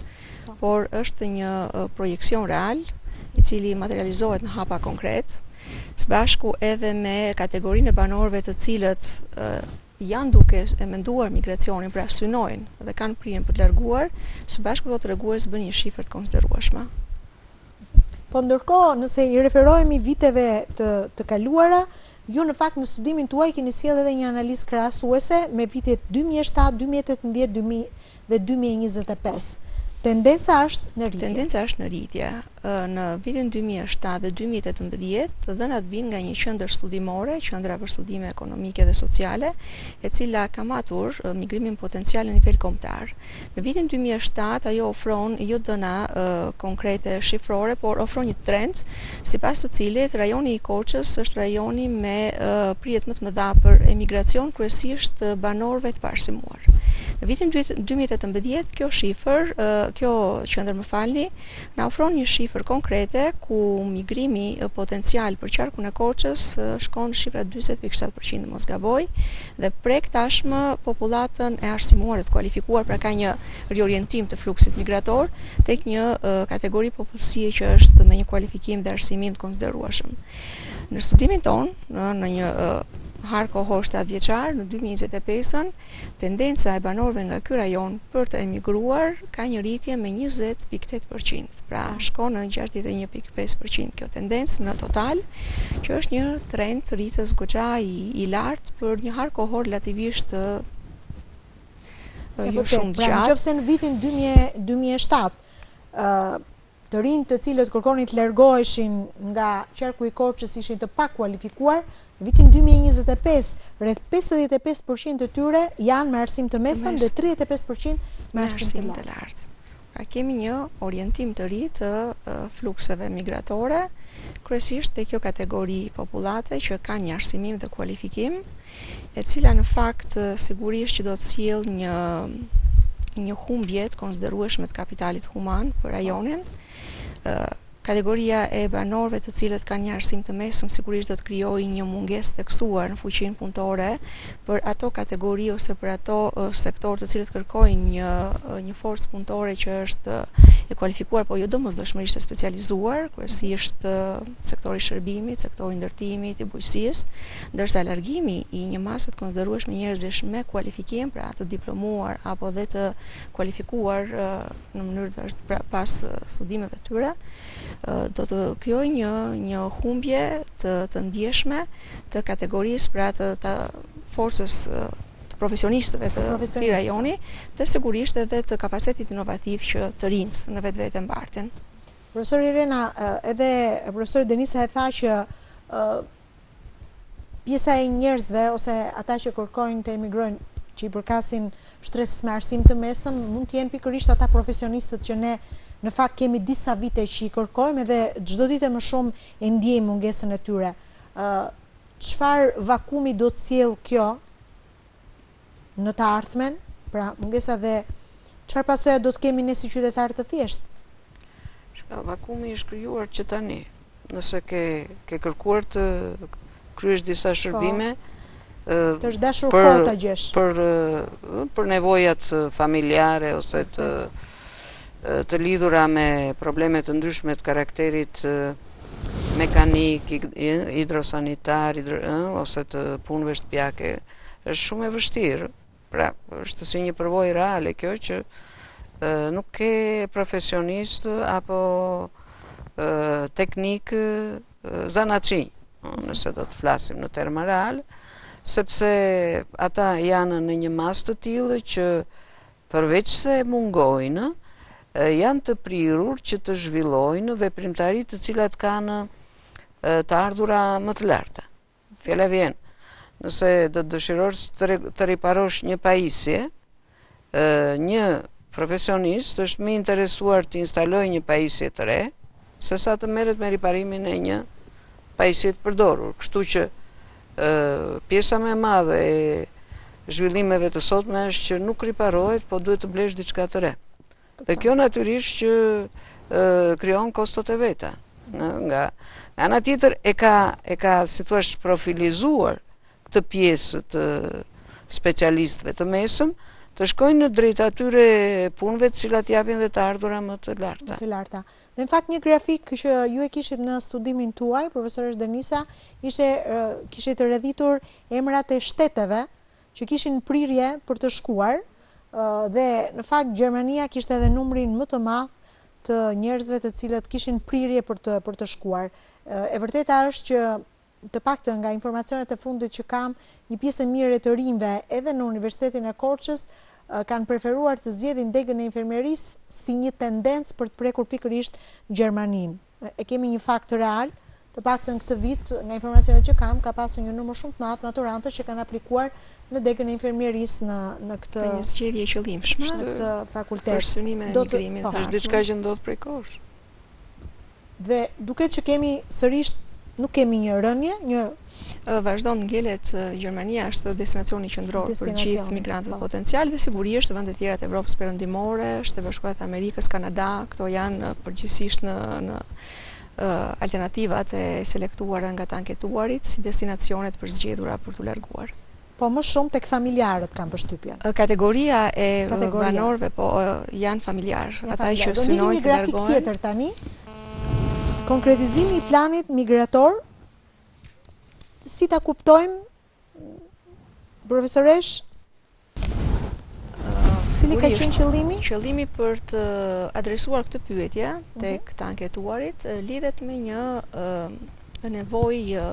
por është një projekcion real, i cili materializohet në hapa konkret, së bashku edhe me kategorinë e banorëve të cilët janë duke e menduar migracionin, pra synojnë dhe kanë prijen për të larguar, së bashku do të tregues bën një shifër të konsiderueshme. Po ndërkohë, nëse i referohemi viteve të kaluara, ju në fakt në studimin tuaj keni sjellë edhe një analizë krahasuese me vitet 2007, 2018 dhe 2025. Tendenca është në rritje. Tendenca është në rritje. Në vitin 2007 dhe 2018, të dhënat vinë nga një qendër studimore, Qendra për Studime Ekonomike dhe Sociale, e cila ka matur migrimin potencial në nivel kombëtar. Në vitin 2007 ajo ofron jo dhëna konkrete shifrore, por ofron një trend, sipas të cilit rajoni i Korçës është rajoni me prijet më të mëdha për emigracion, kryesisht banorëve të parësimuar. Në vitin 2018 kjo shifër, kjo qendër na ofron një shifër konkrete ku migrimi potencial për qarkun e Korçës shkon në shifra 40.7% mos gaboj dhe prek tashmë popullatën e arsimuar dhe të kualifikuar, pra ka një riorientim të fluksit migrator tek një kategori popullsie që është me një kualifikim dhe arsimim të konsiderueshëm. Në studimin ton, në një har kohor 7 vjeçar, në 2025-ën, tendenca e banorëve nga ky rajon për të emigruar ka një rritje me 20.8%, pra shkon në 61.5% kjo tendencë në total, që është një trend të rritjes goxha i lartë për një har kohor relativisht jo shumë gjatë. Nëse në vitin 2007 të rinj të cilët kërkonin të largoheshin nga qarku i Korçës ishin të pakualifikuar, në vitin 2025 rreth 55% të tyre janë me arsim të mesëm dhe 35% me arsim të lartë. Pra kemi një orientim të ri të flukseve migratore, kryesisht te kjo kategori popullate që ka një arsimim dhe kualifikim, e cila në fakt sigurisht që do të sjellë një humbje të konsiderueshme të kapitalit human për rajonin. Kategoria e banorëve të cilët kanë një arsim të mesëm sigurisht do të krijojë një mungesë theksuar në fuqinë punëtore për ato kategori ose për ato sektor të cilët kërkojnë një forcë punëtore që është e kualifikuar, po jo domosdoshmërisht e specializuar, kryesisht sektori i shërbimit, sektori i ndërtimit, i bujqësisë, ndërsa largimi i një mase të konsiderueshme njerëzish me kualifikim, pra të diplomuar apo dhe të kualifikuar në mënyrë të pas studimeve të tyre, do të krijoj një humbje të ndjeshme të kategorisë, pra të forcës të profesionistëve të këtij rajoni dhe sigurisht edhe të kapacitetit inovativ që të rinjt në vetvete mbartin. Profesor Irena, edhe profesor Denisa e tha që pjesa e njerëzve ose ata që kërkojnë të emigrojnë, që i përkasin shtresës me arsim të mesëm, mund të jenë pikërisht ata profesionistët që ne në fakt kemi disa vite që i kërkojmë dhe çdo ditë më shumë e ndjejmë mungesën e tyre. Çfarë vakumi do të sjellë kjo në të ardhmen? Pra mungesa dhe çfarë pasoja do të kemi ne si qytetarë të thjeshtë? Vakumi është krijuar që tani. Nëse ke kërkuar të kryesh disa shërbime, të është dashur kohë ta gjesh. Për nevojat familjare ose të lidhura me probleme të ndryshme të karakterit mekanik, hidrosanitar, ose të punëve shtëpiake, është shumë e vështirë. Pra, është si një përvojë reale kjo që nuk ke profesionist apo teknik zanaci, nëse do të flasim në terma real, sepse ata janë në një mas të tillë që përveç se mungojnë, janë të prirur që të zhvillojnë veprimtari të cilat kanë të ardhura më të larta. Fjala vjen, nëse do të dëshirosh të riparosh një pajisje, një profesionist është më interesuar të instalojë një pajisje të re, se sa të merret me riparimin e një pajisje të përdorur. Kështu që pjesa më e madhe e zhvillimeve të sotme është që nuk riparohet, po duhet të blesh diçka të re. Dhe kjo natyrisht që krijon kostot e veta. Nga ana tjetër e ka si thua profilizuar këtë pjesë të specialistëve të mesëm, të shkojnë në drejt atyre punëve të cilat japin dhe të ardhura më të larta. Dhe në fakt një grafik që ju e kishit në studimin tuaj, profesoresh Denisa, kishit rrëdhitur emrat e shteteve që kishin prirje për të shkuar, dhe në fakt Gjermania kishte edhe numrin më të madh të njerëzve të cilët kishin prirje për të shkuar. E vërteta është që të paktën nga informacionet e fundit që kam, një pjesë e mirë e të rinjve edhe në Universitetin e Korçës kanë preferuar të zgjedhin degën e infermierisë si një tendencë për të prekur pikërisht Gjermaninë. E kemi një fakt real, të paktën këtë vit nga informacionet që kam, ka pasur një numër shumë të madh maturantësh që kanë aplikuar në degën e infermierisë në këtë një zgjedhje qëllimshme në këtë fakultet. Për synimin e migrimit. Është diçka që ndodh prej kohësh. Dhe duket që kemi sërish nuk kemi një rënje, vazhdon ngelet Gjermania është destinacioni qendror për gjithë migrantët potencial dhe sigurisht vendet tjera të Evropës Perëndimore, Shtetet Bashkuara të Amerikës, Kanada, këto janë përgjithsisht në alternativat e selektuara nga të anketuarit si destinacionet për zgjedhura për t'u larguar. Po më shumë tek familjarët kanë përshtypjen. Kategoria e banorëve po janë familjar, ata që synojnë të largohen. Grafik tjetër tani. Konkretizimi i planit migrator, si ta kuptojmë, profesoresh, cili ka qenë qëllimi? Qëllimi për të adresuar këtë pyetje tek të anketuarit lidhet me një nevojë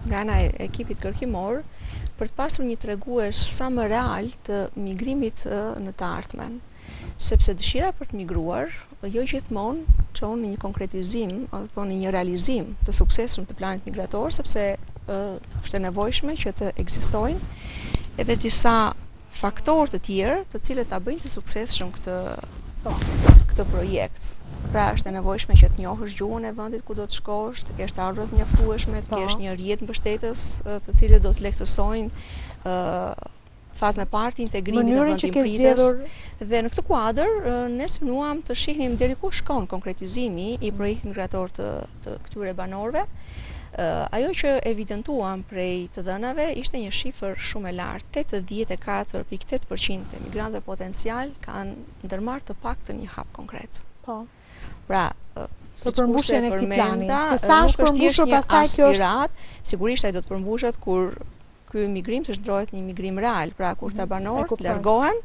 nga ana e ekipit kërkimor për të pasur një tregues sa më real të migrimit në të ardhmen. Sepse dëshira për të migruar jo gjithmonë çon në një konkretizim apo në një realizim të suksesshëm të planit migrator, sepse është e nevojshme që të ekzistojnë edhe disa faktorë të tjerë të cilët ta bëjnë të suksesshëm këtë projekt. Pra është e nevojshme që të njohësh gjuhën e vendit ku do të shkosh, të kesh të ardhurat të mjaftueshme, të kesh një rrjet mbështetës të cilët do të lehtësojnë fazën e parë të integrimit të vendimprites. Dhe në këtë kuadër ne synuam të shihnim deri ku shkon konkretizimi i projektit migrator të këtyre banorëve. Ajo që evidentuam prej të dhënave ishte një shifër shumë e lartë. 84.8% e migrantëve potencial kanë ndërmarrë të paktën një hap konkret. Po. Pra, për përmbushjen e këtij plani. Se sa është përmbushur pastaj kjo është sigurisht ai do të përmbushet kur ky migrim të shndrohet një migrim real, pra kur ta banorët largohen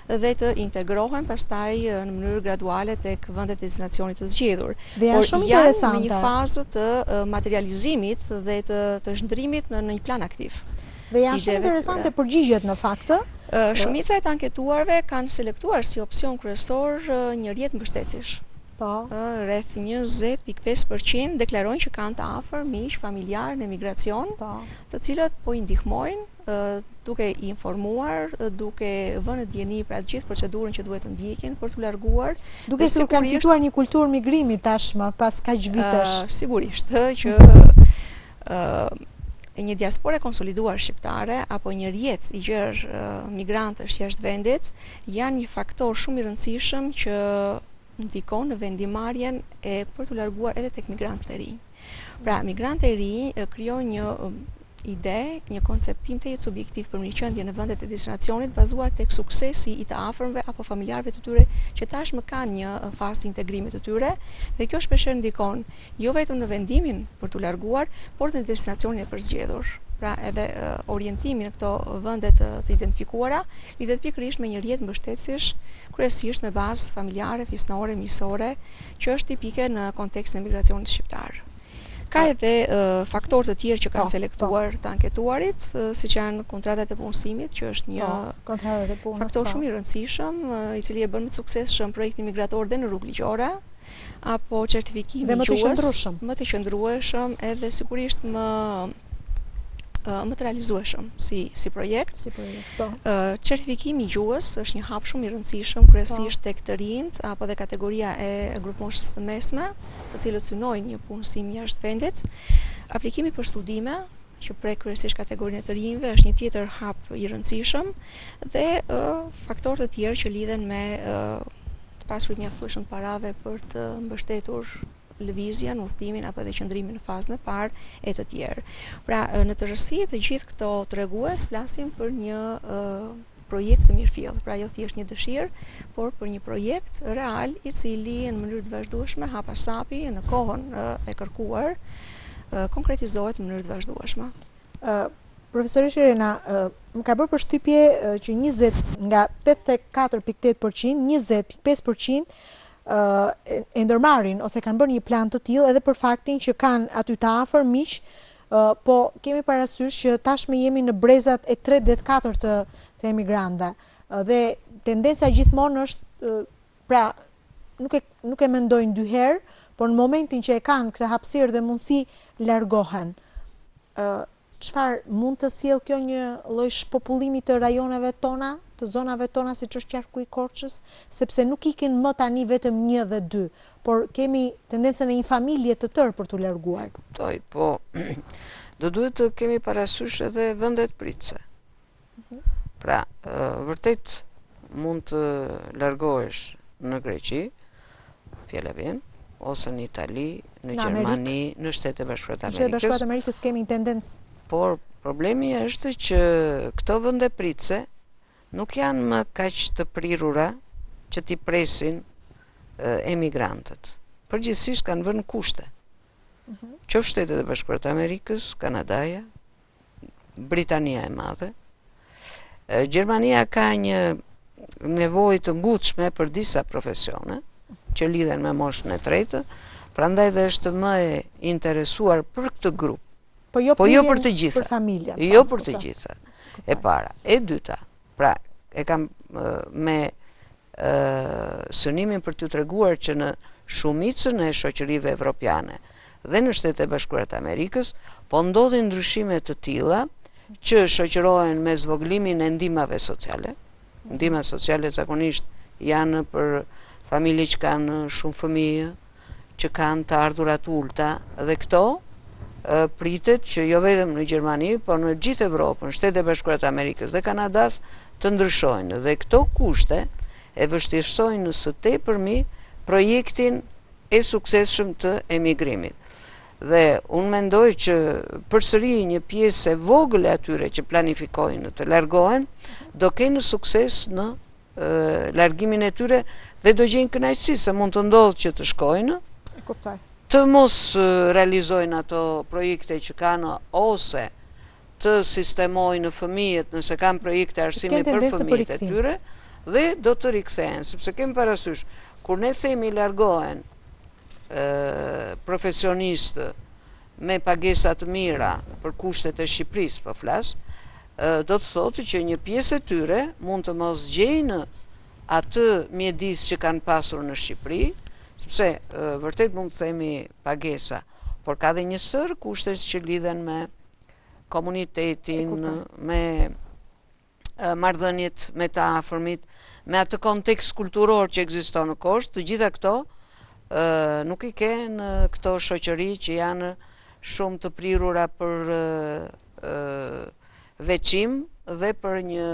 dhe të integrohen pastaj në mënyrë graduale tek vendet e destinacionit të zgjedhur. Dhe janë shumë interesante. Në një fazë të materializimit dhe të zhndrimit në një plan aktiv. Dhe janë shumë interesante përgjigjet në fakt. Shumica e të anketuarve kanë selektuar si opsion kryesor një rrjet mbështetësish. Rreth 20.5% deklarojnë që kanë të afër miq familjar në emigracion, të cilët po i ndihmojnë duke i informuar, duke vënë dieni për atë gjithë procedurën që duhet të ndjekin për t'u larguar, duke se kanë fituar një kulturë migrimi tashmë pas kaq vitesh. Sigurisht që një diasporë konsoliduar shqiptare apo një rrjet i gjerë migrantësh jashtë vendit janë një faktor shumë i rëndësishëm që ndikon në vendimarrjen e për t'u larguar edhe tek migrantët e rinj. Pra, migrantët e rinj krijojnë një ide, një konceptim të jetë subjektiv për një qëndje në vendet e destinacionit bazuar tek suksesi i të afërmve apo familjarëve të tyre që tashmë kanë një fazë integrimit të tyre, dhe kjo shpeshherë ndikon jo vetëm në vendimin për t'u larguar, por në destinacionin e përzgjedhur. pra edhe orientimi në këto vendet të identifikuara, lidhet pikërisht me një rrjet mbështetësish, kryesisht me bazë familjare, fisnore, miqësore, që është tipike në kontekstin e migracionit shqiptar. Ka edhe faktorë të tjerë që kanë selektuar të anketuarit, siç janë kontratat e punësimit, që është një faktor shumë i rëndësishëm, i cili e bën më të suksesshëm projektin migrator dhe në rrugë ligjore, apo certifikimi gjuhës, më të qëndrueshëm edhe sigurisht më të realizueshëm si projekt. Certifikimi i gjuhës është një hap shumë i rëndësishëm, kryesisht tek të rinjt apo dhe kategoria e grupmoshës të mesme, të cilët synojnë një punësim jashtë vendit. Aplikimi për studime, që prek kryesisht kategorinë e të rinjve, është një tjetër hap i rëndësishëm, dhe faktorë të tjerë që lidhen me të pasurit mjaftueshëm parave për të mbështetur lëvizjen, udhëtimin apo edhe qëndrimin në fazën e parë e të tjerë. Pra, në të rësi të gjithë këto tregues flasim për një projekt të mirëfill, pra jo thjesht një dëshirë, por për një projekt real i cili në mënyrë të vazhdueshme hapasapi në kohën e kërkuar konkretizohet në mënyrë të vazhdueshme. Profesorish Irena, më ka bërë përshtypje që 20 nga 84.8%, 20.5% e ndërmarrin ose kanë bërë një plan të tillë edhe për faktin që kanë aty të afër miq, po kemi parasysh që tashmë jemi në brezat e 3 deri 4 të emigrantëve. Dhe tendenca gjithmonë është, pra nuk e mendojnë dy herë, por në momentin që e kanë këtë hapësirë dhe mundësi largohen. Çfarë mund të sjellë kjo një lloj shpopullimi të rajoneve tona, të zonave tona, siç është qarku i Korçës, sepse nuk ikin më tani vetëm 1 dhe 2, por kemi tendencën e një familje të tërë për t'u larguar. Po, do duhet të kemi parasysh edhe vendet pritëse. Pra, vërtet mund të largohesh në Greqi, fjala vjen, ose në Itali, në Gjermani, në Shtetet e Bashkuara të Amerikës. Në Shtetet e Bashkuara të Amerikës kemi tendencë. Por problemi është që këto vende pritëse nuk janë më kaq të prirura që t'i presin emigrantët. Përgjithsisht kanë vënë kushte. Qoftë Shtetet e Bashkuara të Amerikës, Kanadaja, Britania e Madhe. Gjermania ka një nevojë të ngutshme për disa profesione që lidhen me moshën e tretë, prandaj dhe është më e interesuar për këtë grup. Po jo për të gjitha. Jo për të gjitha. E para. E dyta, pra, e kam me synimin për t'ju treguar që në shumicën e shoqërive evropiane dhe në Shtetet e Bashkuara të Amerikës, po ndodhin ndryshime të tilla që shoqërohen me zvogëlimin e ndihmave sociale. Ndihmat sociale zakonisht janë për familje që kanë shumë fëmijë, që kanë të ardhurat ulta, dhe këto pritet që jo vetëm në Gjermani, por në gjithë Evropën, Shtetet e Bashkuara të Amerikës dhe Kanadas të ndryshojnë, dhe këto kushte e vështirësojnë së tepërmi projektin e suksesshëm të emigrimit. Dhe unë mendoj që përsëri një pjesë e vogël e atyre që planifikojnë të largohen, do kenë sukses në largimin e tyre dhe do gjejnë kënaqësi se mund të ndodhë që të shkojnë, të mos realizojnë ato projekte që kanë, ose të sistemojnë fëmijët nëse kanë projekte arsimi për fëmijët e tyre, dhe do të rikthehen, sepse kemi parasysh, kur ne themi largohen profesionistë me pagesa të mira për kushtet e Shqipërisë, po flas, do të thotë që një pjesë e tyre mund të mos gjejnë atë mjedis që kanë pasur në Shqipëri, sepse vërtet mund të themi pagesa, por ka dhe një sër kushtes që lidhen me komunitetin, me marrëdhëniet me të afërmit, me atë kontekst kulturor që ekziston në Korçë. Të gjitha këto nuk i kenë këto shoqëri që janë shumë të prirura për veçim dhe për një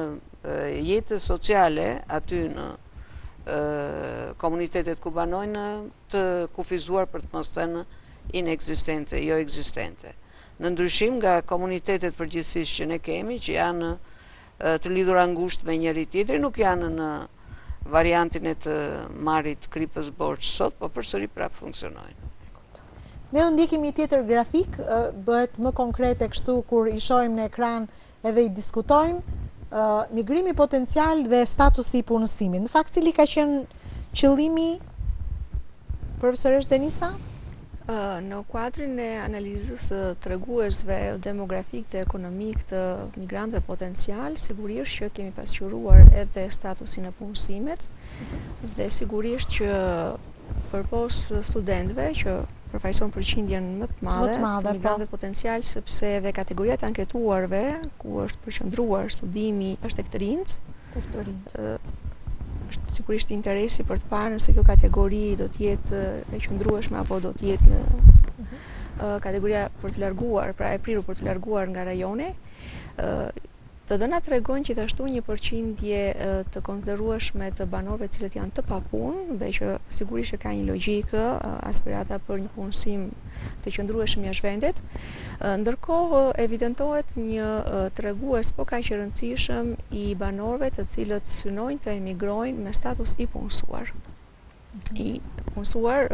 jetë sociale aty në komunitetet ku banojnë të kufizuar, për të mos thënë inekzistente, jo ekzistente. Në ndryshim nga komunitetet përgjithsisht që ne kemi, që janë të lidhura ngushtë me njëri tjetrin, nuk janë në variantin e të marrit kripës borxh sot, po përsëri prapë funksionojnë. Ne do ndjekim një tjetër grafik, bëhet më konkrete kështu kur i shohim në ekran edhe i diskutojmë, migrimi potencial dhe statusi i punësimit. Në fakt, cili ka qenë qëllimi, profesoresh Denisa? Në kuadrin e analizës të treguesve demografik dhe ekonomik të migrantëve potencial, sigurisht që kemi pasqyruar edhe statusin e punësimit dhe sigurisht që përpos studentëve që përfaqëson përqindjen më të madhe të migrantëve potencial, sepse edhe kategoria të anketuarve ku është përqendruar studimi është tek të rinjt. Është sigurisht interesi për të parë nëse kjo kategori do të jetë e qëndrueshme apo do të jetë në kategoria për të larguar, pra e prirur për të larguar nga rajoni. Të dhënat tregojnë gjithashtu një përqindje të konsiderueshme të banorëve cilët janë të papunë dhe që sigurisht që ka një logjikë aspirata për një punësim të qëndrueshëm jashtë vendit. Ndërkohë evidentohet një tregues po kaq i rëndësishëm i banorëve të cilët synojnë të emigrojnë me status i punësuar. I punësuar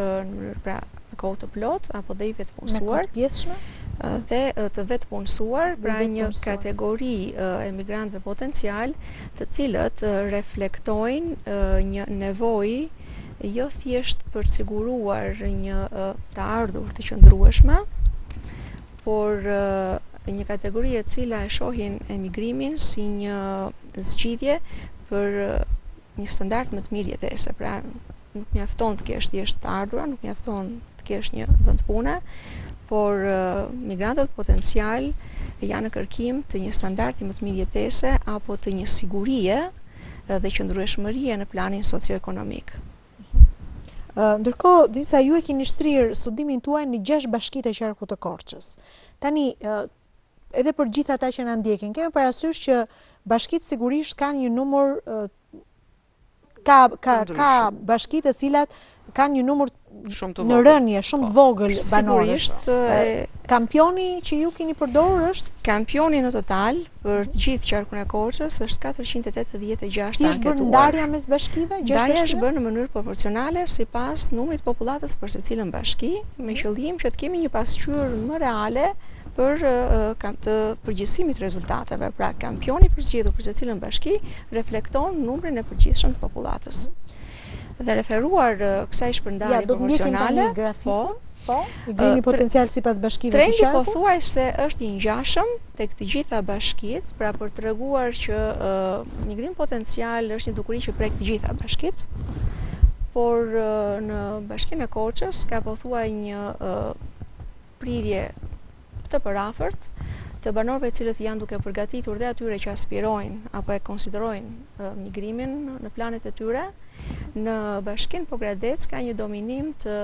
pra me kohë të plot apo dhe i vetë punësuar. Me kohë pjesshme? Dhe të vetë punësuar, pra një kategori emigrantëve potencial të cilët reflektojnë një nevojë jo thjesht për të siguruar një të ardhur të qëndrueshme, por një kategori e cila e shohin emigrimin si një zgjidhje për një standard më të mirë jetese. Pra nuk mjafton të kesh thjesht të ardhura, nuk mjafton të kesh një vend pune, por migrantët potencial janë në kërkim të një standardi më të mirë jetese apo të një sigurie dhe qëndrueshmërie në planin socio-ekonomik. Ndërkohë, disa ju e keni shtrirë studimin tuaj në 6 bashkitë e qarkut të Korçës. Tani, edhe për gjithë ata që na ndjekin, kemi parasysh që bashkitë sigurisht kanë një numër ka bashkitë të cilat kanë një numër në rënje, shumë të vogël banorësh. Kampioni që ju keni përdorur është? Kampioni në total për të gjithë qarkun e Korçës është 486 Si është bërë ndarja mes bashkive? Ndarja është bërë në mënyrë proporcionale sipas numrit popullatës për secilën bashki, me qëllim që të kemi një pasqyrë më reale për të përgjithësimit rezultateve. Pra, kampioni për zgjedhur për secilën bashki reflekton numrin e përgjithshëm të popullatës. Dhe referuar kësaj shpërndarje proporcionale, migrimi potencial sipas bashkive të qarkut. Trendi pothuajse është i ngjashëm tek të gjitha bashkitë, pra për treguar që migrimi potencial është një dukuri që prek të gjitha bashkitë, por në bashkinë e Korçës ka pothuaj një prirje të parafort të banorëve të cilët janë duke përgatitur dhe atyre që aspirojnë apo e konsiderojnë migrimin në planet e tyre. Në bashkinë Pogradec ka një dominim të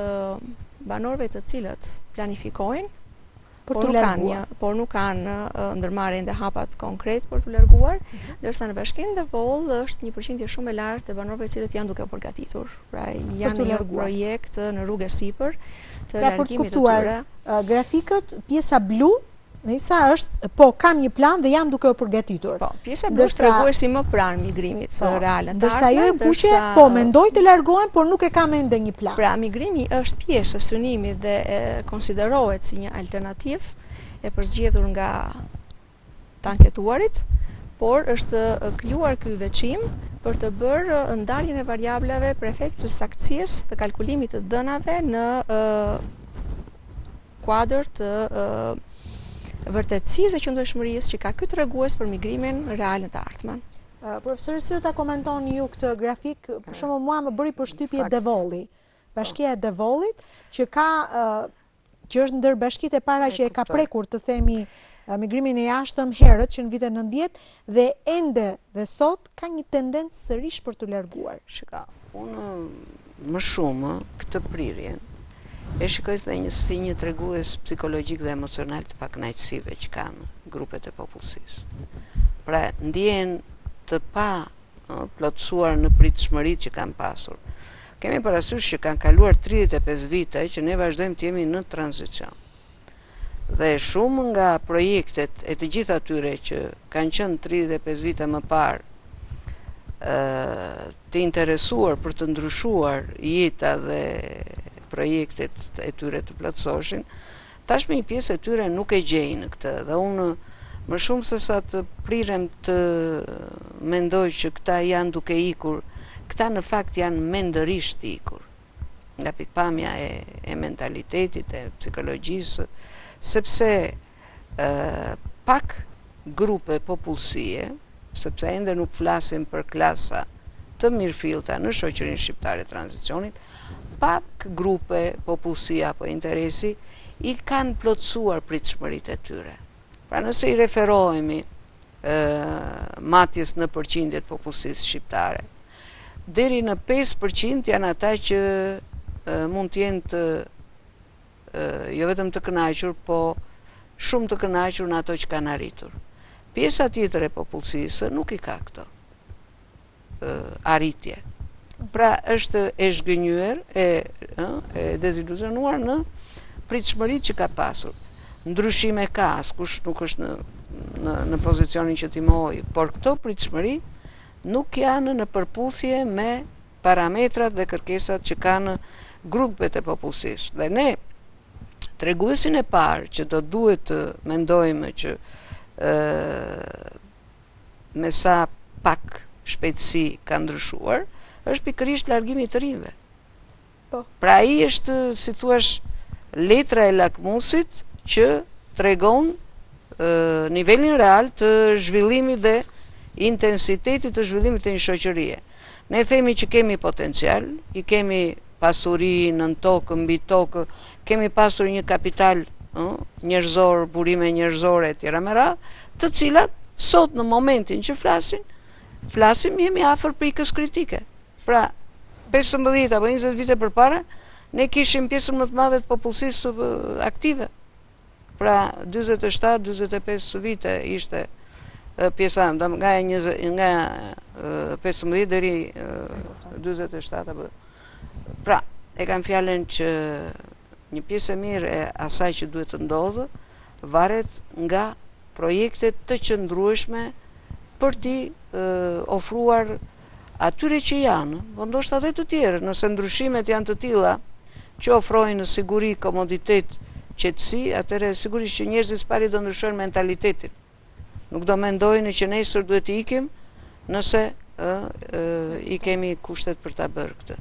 banorëve të cilët planifikojnë, por nuk kanë ndërmarrje dhe hapat konkret për të larguar, ndërsa në bashkinë Devol është një përqindje shumë e lartë të banorëve të cilët janë duke përgatitur. Pra janë një projekt në rrugë sipër të largimit të tyre. Grafikët, pjesa blu Nisa është, kam një plan dhe jam duke u përgatitur. Pjesa blu treguesi më pranë migrimit real. Ndërsa jo e kuqe, mendoj të largohen, por nuk e kam ende një plan. Pra, migrimi është pjesë e synimit dhe konsiderohet si një alternativ e përzgjedhur nga të anketuarit, por është krijuar ky veçim për të bërë ndarjen e variableve për efekt të saktësisë të kalkulimit të dhënave në kuadër të vërtetësisë dhe qëndrueshmërisë që ka ky tregues për migrimin real në të ardhmen. Profesor, si do ta komentoni ju këtë grafik? Për shembull, mua më bëri përshtypje Devolli, bashkia e Devollit, që është ndër bashkitë e para që e ka prekur të themi migrimin e jashtëm herët që në vitet 90 dhe ende dhe sot ka një tendencë sërish për të larguar. Shika, unë më shumë këtë prirjen e shikoj si një tregues psikologjik dhe emocional të pakënaqësive që kanë grupet e popullsisë. Pra, ndjen të pa plotësuar në pritshmëritë që kanë pasur. Kemi parasysh që kanë kaluar 35 vite që ne vazhdojmë të jemi në tranzicion. Dhe shumë nga projektet e të gjitha atyre që kanë qenë 35 vite më parë të interesuar për të ndryshuar jeta dhe projektet e tyre të plotësoshin, tashme një pjesë e tyre nuk e gjejnë këtë, dhe unë më shumë se sa të prirem të mendoj që këta janë duke ikur, këta në fakt janë mendërisht ikur, nga pikpamja e mentalitetit, e psikologjisë, sepse pak grupe popullsie, sepse ende nuk flasim për klasa të mirëfillta në shoqërinë shqiptare e tranzicionit, pak grupe, popullsia apo interesi i kanë plotësuar pritshmëritë e tyre. Pra nëse i referohemi matjes në përqindjet popullsisë shqiptare, deri në 5% janë ata që mund të jenë të jo vetëm të kënaqur, po shumë të kënaqur në ato që kanë arritur. Pjesa tjetër e popullsisë nuk i ka këto arritje. Pra është e zhgënjur, e deziluzionuar në pritshmëritë që ka pasur. Ndryshime ka, askush nuk është në pozicionin që t'i mohojë, por këto pritshmëri nuk janë në përputhje me parametrat dhe kërkesat që kanë grupet e popullsisë. Dhe ne, treguesin e parë që do duhet të mendojmë që me sa pak shpejtësi ka ndryshuar, është pikërisht largimi i të rinjve. Pra ai është, si thua, letra e lakmusit që tregon nivelin real të zhvillimit dhe intensitetit të zhvillimit të një shoqërie. Ne themi që kemi potencial, i kemi pasuri nën tokë, mbi tokë, kemi pasur një kapital njerëzor, burime njerëzore e tjera me radhë, të cilat sot në momentin që flasim jemi afër pikës kritike. Pra, 15 apo 20 vite përpara, ne kishim pjesën më të madhe të popullsisë aktive. Pra, 47-45 vite ishte pjesa, nga 15 deri 47 apo. Pra, e kam fjalën që një pjesë e mirë e asaj që duhet të ndodhë varet nga projektet të qëndrueshme për t'i ofruar atyre që janë, po ndoshta edhe të tjerë, nëse ndryshimet janë të tilla që ofrojnë siguri, komoditet, qetësi, atëherë sigurisht që njerëzit pari do ndryshojnë mentalitetin. Nuk do mendojnë që nesër duhet të ikim nëse i kemi kushtet për ta bërë këtë.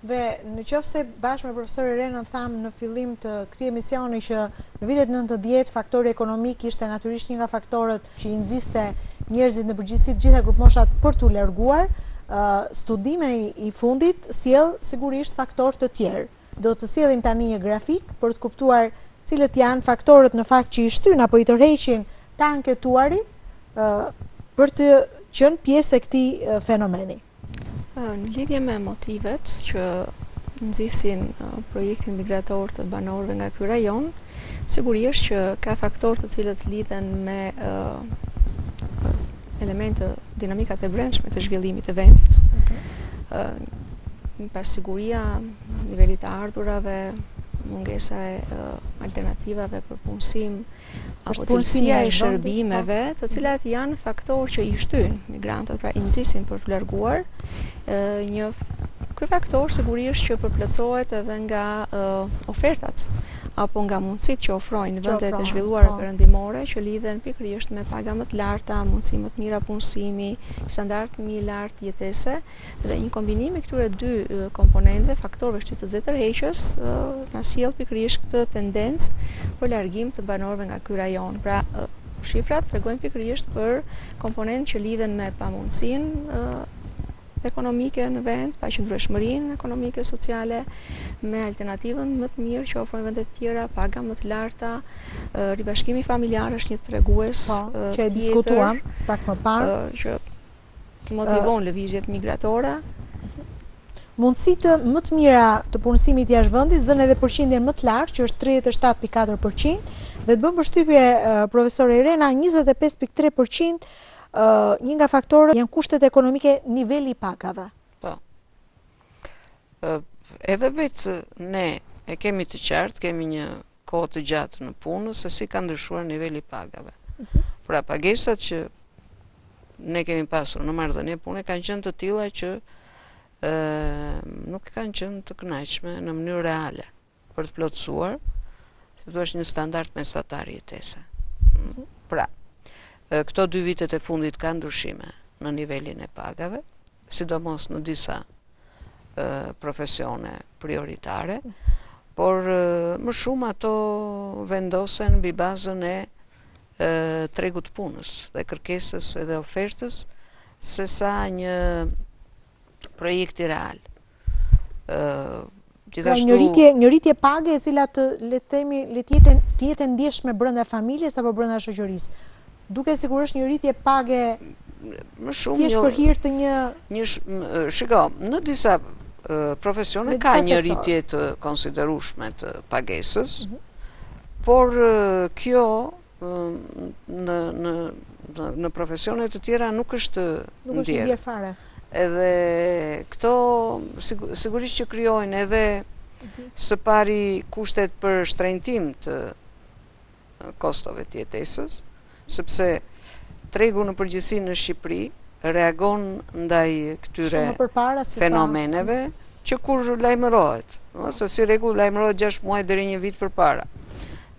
Dhe në qoftë se bashkë me profesor Renën thamë në fillim të këtij emisioni që në vitet 90 faktori ekonomik ishte natyrisht një nga faktorët që i nxiste njerëzit në përgjithësi të gjitha grupmoshat për t'u larguar, studime i fundit sjell sigurisht faktorë të tjerë. Do të sjellim tani një grafik për të kuptuar cilët janë faktorët në fakt që i shtyn apo i tërheqin të anketuarit për të qenë pjesë e këtij fenomeni. Në lidhje me motivet që nxisin projektin migrator të banorëve nga ky rajon, sigurisht që ka faktorë të cilët lidhen me elemente dinamikat e brendshme të zhvillimit të vendit. Pasiguria, niveli të ardhurave, mungesa e alternativave për punësim, apo cilësia e shërbimeve, të cilat janë faktorë që i shtyn migrantët, pra i nxisin për të larguar. Ky faktor sigurisht që përplotësohet edhe nga ofertat apo nga mundësitë që ofrojnë vendet e zhvilluara perëndimore që lidhen pikërisht me paga më të larta, mundësi më të mira punësimi, standard më i lartë jetese, dhe një kombinim i këtyre dy komponenteve, faktorëve shtytës dhe tërheqës, na sjell pikërisht këtë tendencë për largim të banorëve nga ky rajon. Pra, shifrat tregojnë pikërisht për komponentë që lidhen me pamundësinë ekonomike në vend, paqëndrueshmërinë ekonomike, sociale, me alternativën më të mirë që ofrojnë vendet të tjera, paga më të larta, ribashkimi familjar është një tregues që e diskutuam pak më parë, që motivon lëvizjet migratore. Mundësitë më të mira të punësimit jashtë vendit zënë edhe përqindjen më të lartë, që është 37.4%, dhe të bëm përshtypje profesor Irena, 25.3%. Një nga faktorët janë kushtet ekonomike, niveli i pagave. Po. Edhe vetë ne e kemi të qartë, kemi një kohë të gjatë në punë se si ka ndryshuar niveli i pagave. Pra pagesat që ne kemi pasur në marrëdhënie pune kanë qenë të tilla që nuk kanë qenë të kënaqshme në mënyrë reale për të plotësuar, si thua, një standard mesatar jetese. Pra, këto 2 vitet e fundit ka ndryshime në nivelin e pagave, sidomos në disa profesione prioritare, por më shumë ato vendosen mbi bazën e tregut punës dhe kërkesës edhe ofertës, sesa një projekti real. Një rritje page e cila le të jetë ndjeshme brenda familjes apo brenda shoqërisë. Duke sigurisht një rritje page më shumë thjesht për hir të një shiko, në disa profesione ka një rritje të konsiderueshme të pagesës, por kjo në profesione të tjera nuk është ndjerë fare. Edhe këto sigurisht që krijojnë edhe së pari kushtet për shtrenjtim të kostove të jetesës, sepse tregu në përgjithësi në Shqipëri reagon ndaj këtyre fenomeneve që kur lajmërohet, se si rregull lajmërohet 6 muaj deri 1 vit përpara.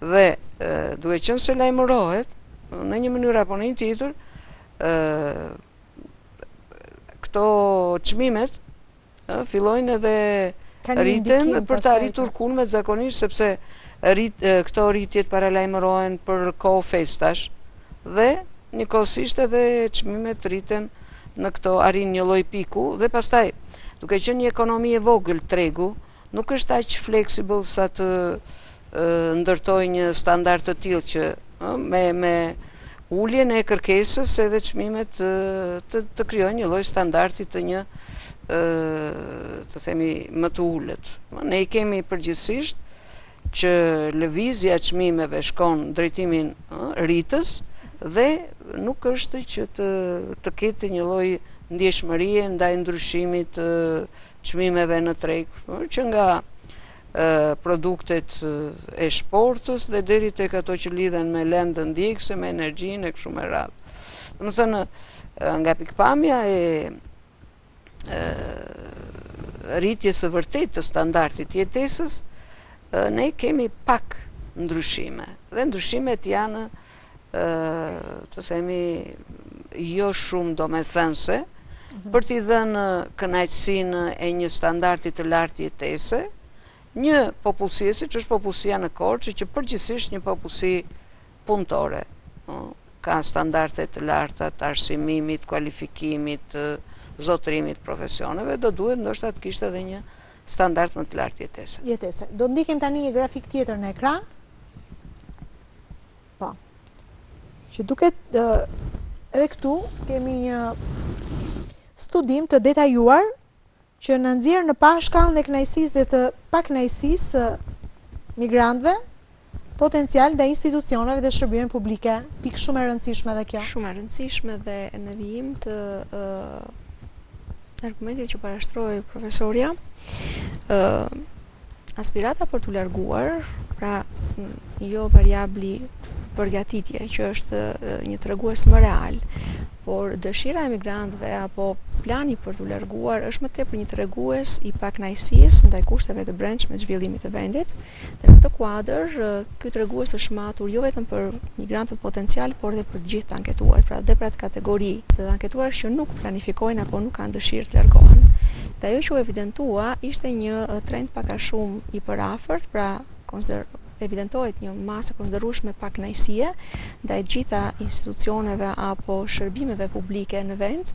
Dhe duke qenë se lajmërohet në një mënyrë apo në një tjetër, këto çmimet fillojnë edhe rriten për të arritur kulmet zakonisht, sepse këto rritjet paralajmërohen për kohë festash dhe njëkohësisht edhe çmimet rriten në këto, arrin një lloj piku dhe pastaj duke qenë një ekonomi e vogël tregu, nuk është aq flexible sa të ndërtoj një standard të tillë që me uljen e kërkesës edhe çmimet të krijojnë një lloj standardi të një të themi më të ulët. Ne i kemi përgjithsisht që lëvizja e çmimeve shkon drejtimin rritës dhe nuk është që të ketë një lloj ndjeshmërie ndaj ndryshimit të çmimeve në treg, që nga produktet e shportës dhe deri tek ato që lidhen me lëndë ndjekëse, me energjinë e kështu me radhë. Domethënë, nga pikpamja e rritjes së vërtetë të standardit jetesës, ne kemi pak ndryshime. Dhe ndryshimet janë, të themi, jo shumë domethënëse, për t'i dhënë kënaqësinë e një standardi të lartë jetese, një popullsi, siç është popullsia në Korçë, që përgjithsisht një popullsi punëtore, ka standarde të larta të arsimimit, kualifikimit, zotërimit profesioneve, do duhet ndoshta të kishte edhe një standard më të lartë jetese. Do ndikim tani një grafik tjetër në ekran. Po. Që duket edhe këtu kemi një studim të detajuar që në nxjerr në pa shkallën e kënaqësisë dhe të pakënaqësisë migrantëve potencial ndaj institucioneve dhe shërbimeve publike. Pikë shumë e rëndësishme dhe kjo. Shumë e rëndësishme dhe në vijim të argumentit që parashtroi profesorja, aspirata për t'u larguar, pra jo variabli përgatitje, që është një tregues më real, por dëshira e migrantëve apo plani për t'u larguar është më tepër një tregues i pakënaqësisë ndaj kushteve të brendshme të zhvillimit të vendit. Dhe në këtë kuadër, ky tregues është matur jo vetëm për migrantët potencial, por edhe për të gjithë të anketuar, pra dhe për atë kategori të anketuar që nuk planifikojnë apo nuk kanë dëshirë të largohen. Dhe ajo që u evidentua ishte një trend pak a shumë i përafërt, pra evidentohet një masë konsiderueshme pakënaqësie ndaj gjitha institucioneve apo shërbimeve publike në vend,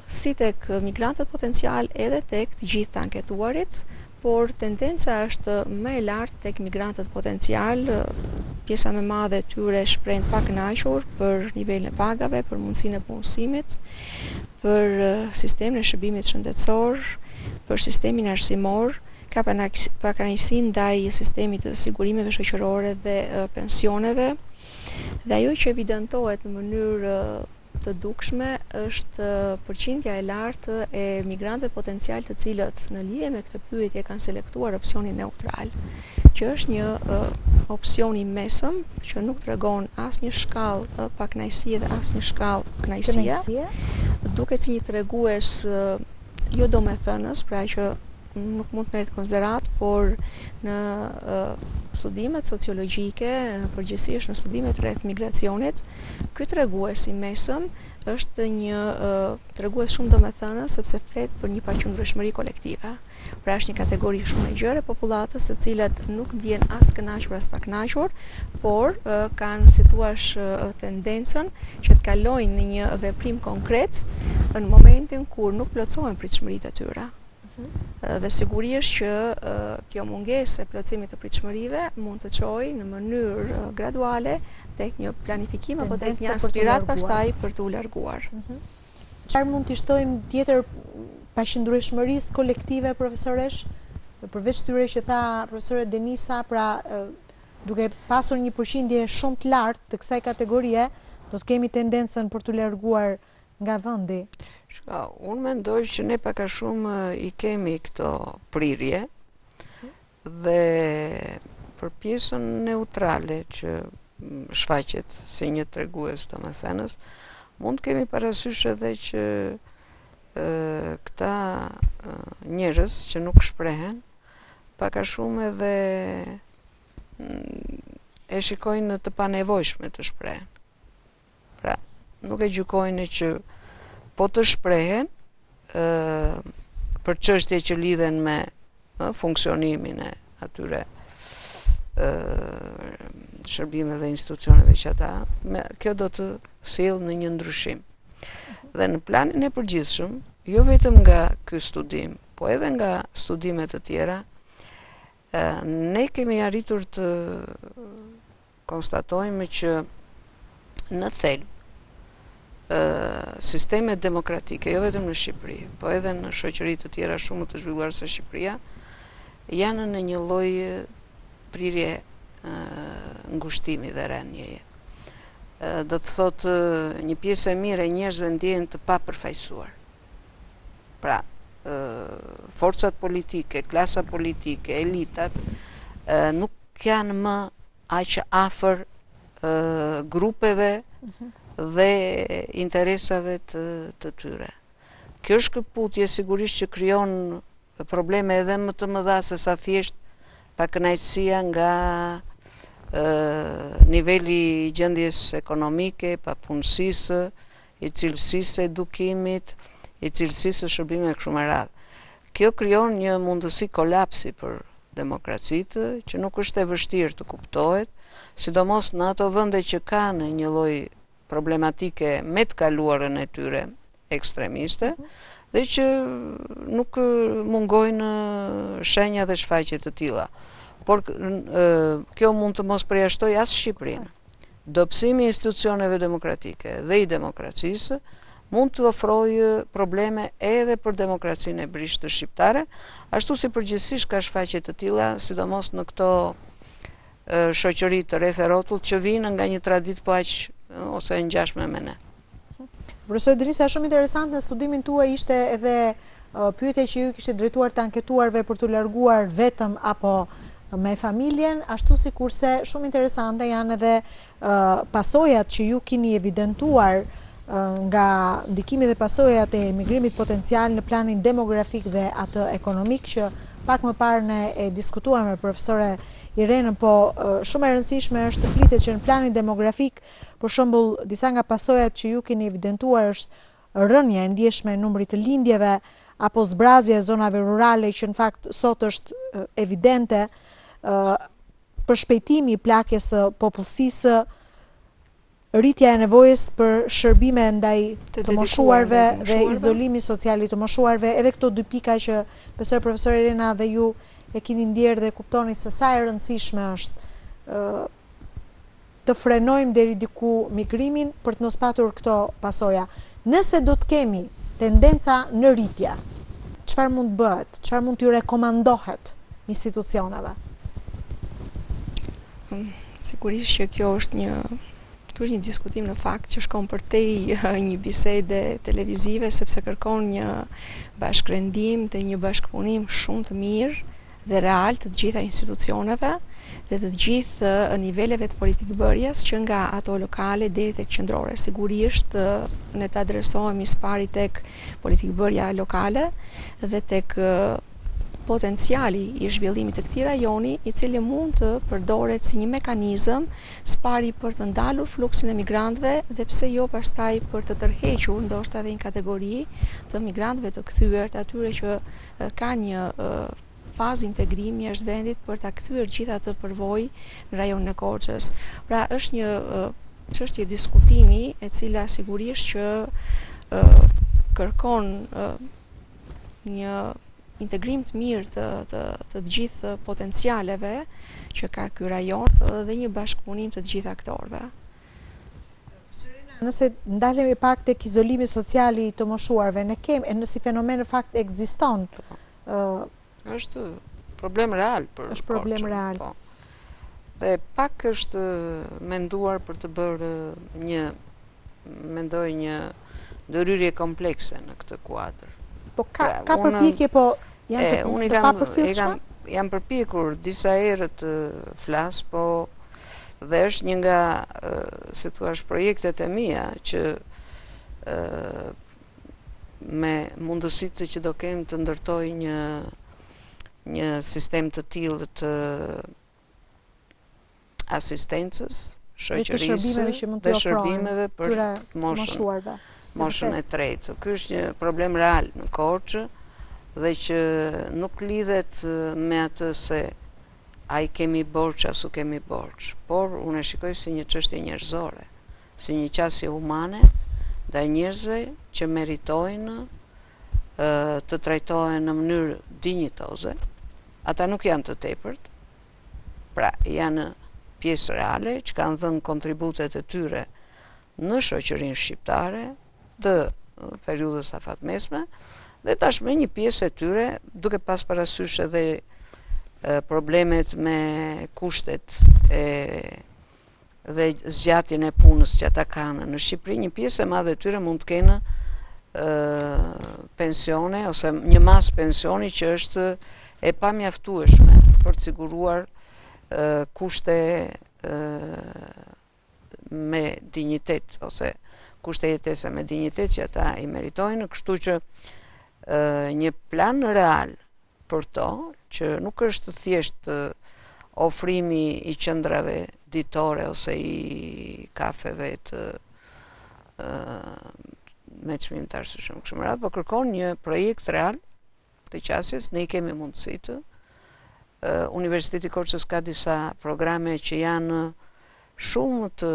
si tek migrantët potencial edhe tek të gjithë të anketuarit, por tendenca është më e lartë tek migrantët potencial, pjesa më e madhe e tyre shpreh pakënaqur për nivelin e pagave, për mundësinë e punësimit, për sistemin e shërbimit shëndetësor, për sistemin arsimor, ka pakënaqësi ndaj sistemit të sigurimeve shoqërore dhe pensioneve. Dhe ajo që evidentohet në mënyrë të dukshme është përqindja e lartë e migrantëve potencial të cilët në lidhje me këtë pyetje kanë selektuar opsionin neutral, që është një opsion i mesëm që nuk tregon asnjë shkallë pakënaqësie dhe asnjë shkallë kënaqësie, duket si një tregues jo domethënës, pra që nuk mund të merret konsiderat, por në studimet sociologjike, në përgjithësisht në studimet rreth migracionit, ky tregues i mesëm është një tregues shumë domethënës, sepse flet për një paqëndrueshmëri kolektive. Pra është një kategori shumë e gjerë e popullatës, të cilat nuk ndjen as kënaqur as pa kënaqur, por kanë, si thua, tendencën që të kalojnë në një veprim konkret në momentin kur nuk plotësohen pritshmëritë e tyre. Dhe sigurisht që kjo mungesë e plotësimit të pritshmërive mund të çojë në mënyrë graduale tek një planifikim apo tek një aspirat pastaj për të u larguar. Çfarë mund të shtojmë tjetër paqëndrueshmërisë kolektive, profesoresh? Përveç tyre që tha profesore Denisa, pra duke pasur një përqindje shumë të lartë të kësaj kategorie, do të kemi tendencën për të larguar nga vendi. Unë mendoj që ne pak a shumë i kemi këto prirje dhe për pjesën neutrale që shfaqet si një tregues domethënës, mund kemi parasysh edhe që këta njerëz që nuk shprehen, pak a shumë edhe e shikojnë të panevojshme të shprehen. Pra, nuk e gjykojnë që po të shprehen për çështje që lidhen me funksionimin e atyre shërbime dhe institucioneve që ata, kjo do të sjellë në një ndryshim. Dhe në planin e përgjithshëm, jo vetëm nga ky studim, po edhe nga studime të tjera, ne kemi arritur të konstatojmë që në thelb sistemet demokratike, jo vetëm në Shqipëri, po edhe në shoqëri të tjera shumë të zhvilluara se Shqipëria, janë në një lloj prirje ngushtimi dhe rënjeje. Do të thotë një pjesë e mirë e njerëzve ndjehen të papërfaqësuar. Pra, forcat politike, klasa politike, elitat nuk janë më aq afër grupeve dhe interesave të tyre. Kjo shkëputje sigurisht që krijon probleme edhe më të mëdha se sa thjesht pakënaqësia nga niveli i gjendjes ekonomike, papunësisë, i cilësisë së edukimit, i cilësisë së shërbimeve kështu me radhë. Kjo krijon një mundësi kolapsi për demokracitë që nuk është e vështirë të kuptohet, sidomos në ato vende që kanë një lloj problematike me të kaluarën e tyre ekstremiste dhe që nuk mungojnë shenja dhe shfaqje të tilla. Por kjo mund të mos përjashtoj as Shqipërinë. Dobësimi i institucioneve demokratike dhe i demokracisë mund të ofrojë probleme edhe për demokracinë e brishtë shqiptare, ashtu si përgjithsisht ka shfaqje të tilla, sidomos në këto shoqëri të rreth e rrotull që vinë nga një traditë po aq ose e ngjashme me ne. Profesor Denisa, shumë interesant në studimin tuaj ishte edhe pyetja që ju kishte drejtuar të anketuarve për të larguar vetëm apo me familjen, ashtu si kurse shumë interesante janë edhe pasojat që ju keni evidentuar nga ndikimi dhe pasojat e emigrimit potencial në planin demografik dhe atë ekonomik, që pak më parë ne e diskutuar me profesore Irenën, po shumë e rëndësishme është të flitet që në planin demografik, për shembull, disa nga pasojat që ju keni evidentuar është rënja e ndjeshme e numrit të lindjeve apo zbrazja e zonave rurale, që në fakt sot është evidente, përshpejtimi i plakjes së popullsisë, rritja e nevojës për shërbime ndaj të moshuarve dhe izolimi social i të moshuarve, edhe këto dy pika që besoj profesor Irena dhe ju e keni ndjerë dhe kuptoni se sa e rëndësishme është të frenojmë deri diku migrimin për të mos patur këto pasoja. Nëse do të kemi tendenca në rritje, çfarë mund bëhet? Çfarë mund t'ju rekomandohet institucioneve? Sigurisht që kjo është një diskutim në fakt që shkon përtej një bisede televizive, sepse kërkon një bashkërendim dhe një bashkëpunim shumë të mirë dhe real të gjitha institucioneve dhe të gjithë niveleve të politikëbërjes, që nga ato lokale deri tek qendrore. Sigurisht ne të adresohemi së pari tek politikëbërja lokale dhe tek potenciali i zhvillimit të këtij rajoni, i cili mund të përdoret si një mekanizëm së pari për të ndalur fluksin e migrantëve dhe pse jo pastaj për të tërhequr ndoshta edhe një kategori të migrantëve të kthyer, të atyre që kanë një fazë integrimi jashtë vendit për ta kthyer gjithë atë përvojë në rajonin e Korçës. Pra është një çështje diskutimi e cila sigurisht që kërkon një integrim të mirë të gjithë potencialeve që ka ky rajon dhe një bashkëpunim të gjithë aktorëve. Nëse ndalemi pak tek izolimi social i të moshuarve, ne kemi, e nësi fenomen në fakt ekziston. Është problem real për është problem Korçën, real. Po. Dhe pak është menduar për të bërë mendoj një ndërhyrje komplekse në këtë kuadër. Po ka përpjekje, po janë të papërfillshme? Jam përpjekur disa herë të flas, po dhe është një nga si thua projektet e mia që me mundësitë që do kem të ndërtoj një sistem të tillë të asistencës, shoqërisë dhe shërbimeve për moshën e tretë. Ky është një problem real në Korçë dhe që nuk lidhet me atë se a i kemi borç asu kemi borç, por unë e shikoj si një çështje njerëzore, si një qasje humane ndaj njerëzve që meritojnë të trajtohen në mënyrë dinjitoze. Ata nuk janë të tepërt, pra janë pjesë reale që kanë dhënë kontributet e tyre në shoqërinë shqiptare të periudhës afatmesme, dhe tashmë një pjesë e tyre, duke pas parasysh edhe problemet me kushtet dhe zgjatjen e punës që ata kanë në Shqipëri, një pjesë e madhe e tyre mund të kenë pensione ose një mas pensioni që është e pamjaftueshme për të siguruar kushte me dinjitet ose kushte jetese me dinjitet që ata i meritojnë, kështu që një plan real për to, që nuk është thjesht ofrimi i qendrave ditore ose i kafeve të me çmimtar së shumë kështu me radhë, por kërkon një projekt real të qasjes. Ne i kemi mundësitë. Universiteti i Korçës ka disa programe që janë shumë të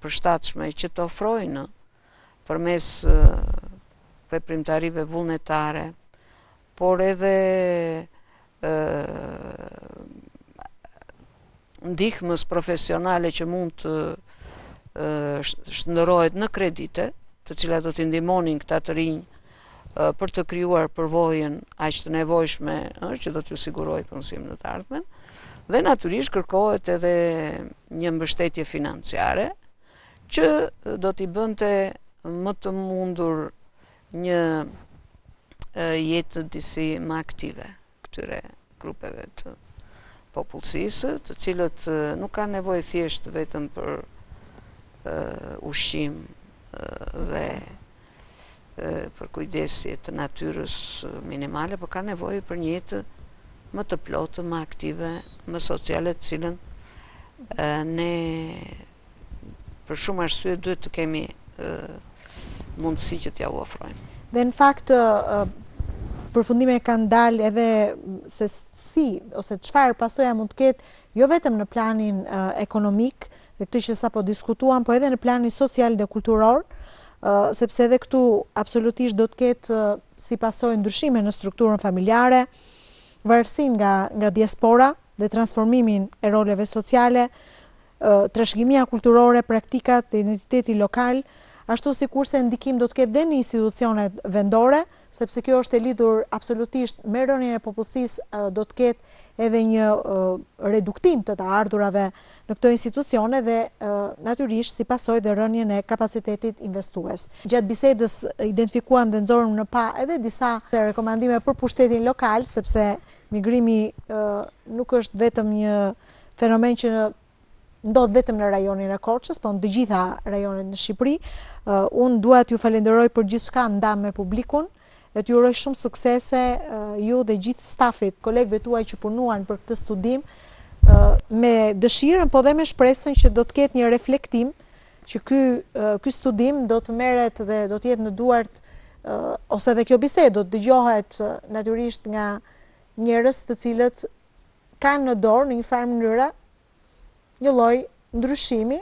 përshtatshme që të ofrojnë përmes veprimtarive vullnetare, por edhe ndihmës profesionale që mund të shndërrohet në kredite, të cilat do t'i ndihmonin këta të rinj për të krijuar përvojën aq të nevojshme që do t'ju sigurojë punësim në të ardhmen. Dhe natyrisht kërkohet edhe një mbështetje financiare që do t'i bënte më të mundur një jetë disi më aktive këtyre grupeve të popullsisë, të cilët nuk kanë nevojë thjesht vetëm për ushqim dhe për kujdesje të natyrës minimale, por kanë nevojë për një jetë më të plotë, më aktive, më sociale, të cilën ne për shumë arsye duhet të kemi mundësi që t'ja u ofrojmë. Dhe në fakt përfundime kanë dalë edhe se si ose çfarë pasoja mund të ketë jo vetëm në planin ekonomik dhe këtë që sapo diskutuam, po edhe në planin social dhe kulturor, sepse edhe këtu absolutisht do të ketë si pasojë ndryshime në strukturën familjare, varësinë nga diaspora dhe transformimin e roleve sociale, trashëgimia kulturore, praktikat dhe identiteti lokal, ashtu sikurse ndikim do të ketë dhe në institucionet vendore, sepse kjo është e lidhur absolutisht me rënien e popullsisë, do të ketë edhe një reduktim të ardhurave në këto institucione dhe natyrisht si pasojë dhe rënien e kapacitetit investues. Gjatë bisedës identifikuam dhe nxorëm në pa edhe disa rekomandime për pushtetin lokal, sepse migrimi nuk është vetëm një fenomen që ndodh vetëm në rajonin e Korçës, po në të gjitha rajonet në Shqipëri. Unë dua t'ju falenderoj për gjithçka ndam me publikun, e t'ju uroj shumë suksese ju dhe gjithë stafit, kolegëve tuaj që punuan për këtë studim, me dëshirën, po dhe me shpresën që do të ketë një reflektim që ky studim do të merret dhe do të jetë në duart, ose dhe kjo bisedë do të dëgjohet natyrisht nga njerëz të cilët kanë në dorë në një farë mënyre një lloj ndryshimi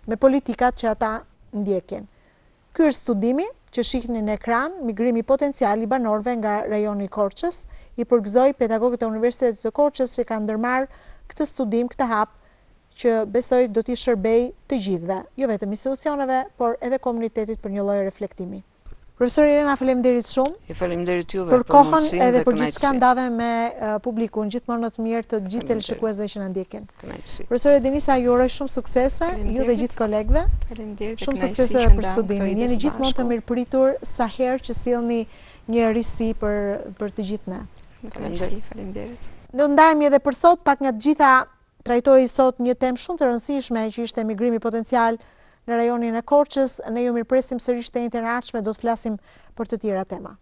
me politikat që ata ndjekin. Ky është studimi që shihni në ekran, migrimi potencial i banorëve nga rajoni i Korçës. I përgëzoj pedagogët e Universitetit të Korçës që kanë ndërmarrë këtë studim, këtë hap, që besoj do t'i shërbej të gjithëve, jo vetëm institucioneve, por edhe komunitetit për një lloj reflektimi. Profesor Irena, faleminderit shumë. Ju faleminderit juve për kohën edhe për gjithçka ndave me publikun, gjithmonë në të mirë të gjithë teleshikuesve që na ndjekin. Profesor Denisa, ju uroj shumë suksese, ju dhe gjithë kolegëve. Faleminderit. Shumë suksese për studimin. Jeni gjithmonë të mirëpritur sa herë që sillni një risi për të gjithë ne. Faleminderit. Ne ndajemi edhe për sot, pak nga të gjitha trajtoi sot një temë shumë të rëndësishme që ishte migrimi potencial në rajonin e Korçës. Ne ju mirëpresim sërish të njëjtën ardhshme, do të flasim për të tjera tema.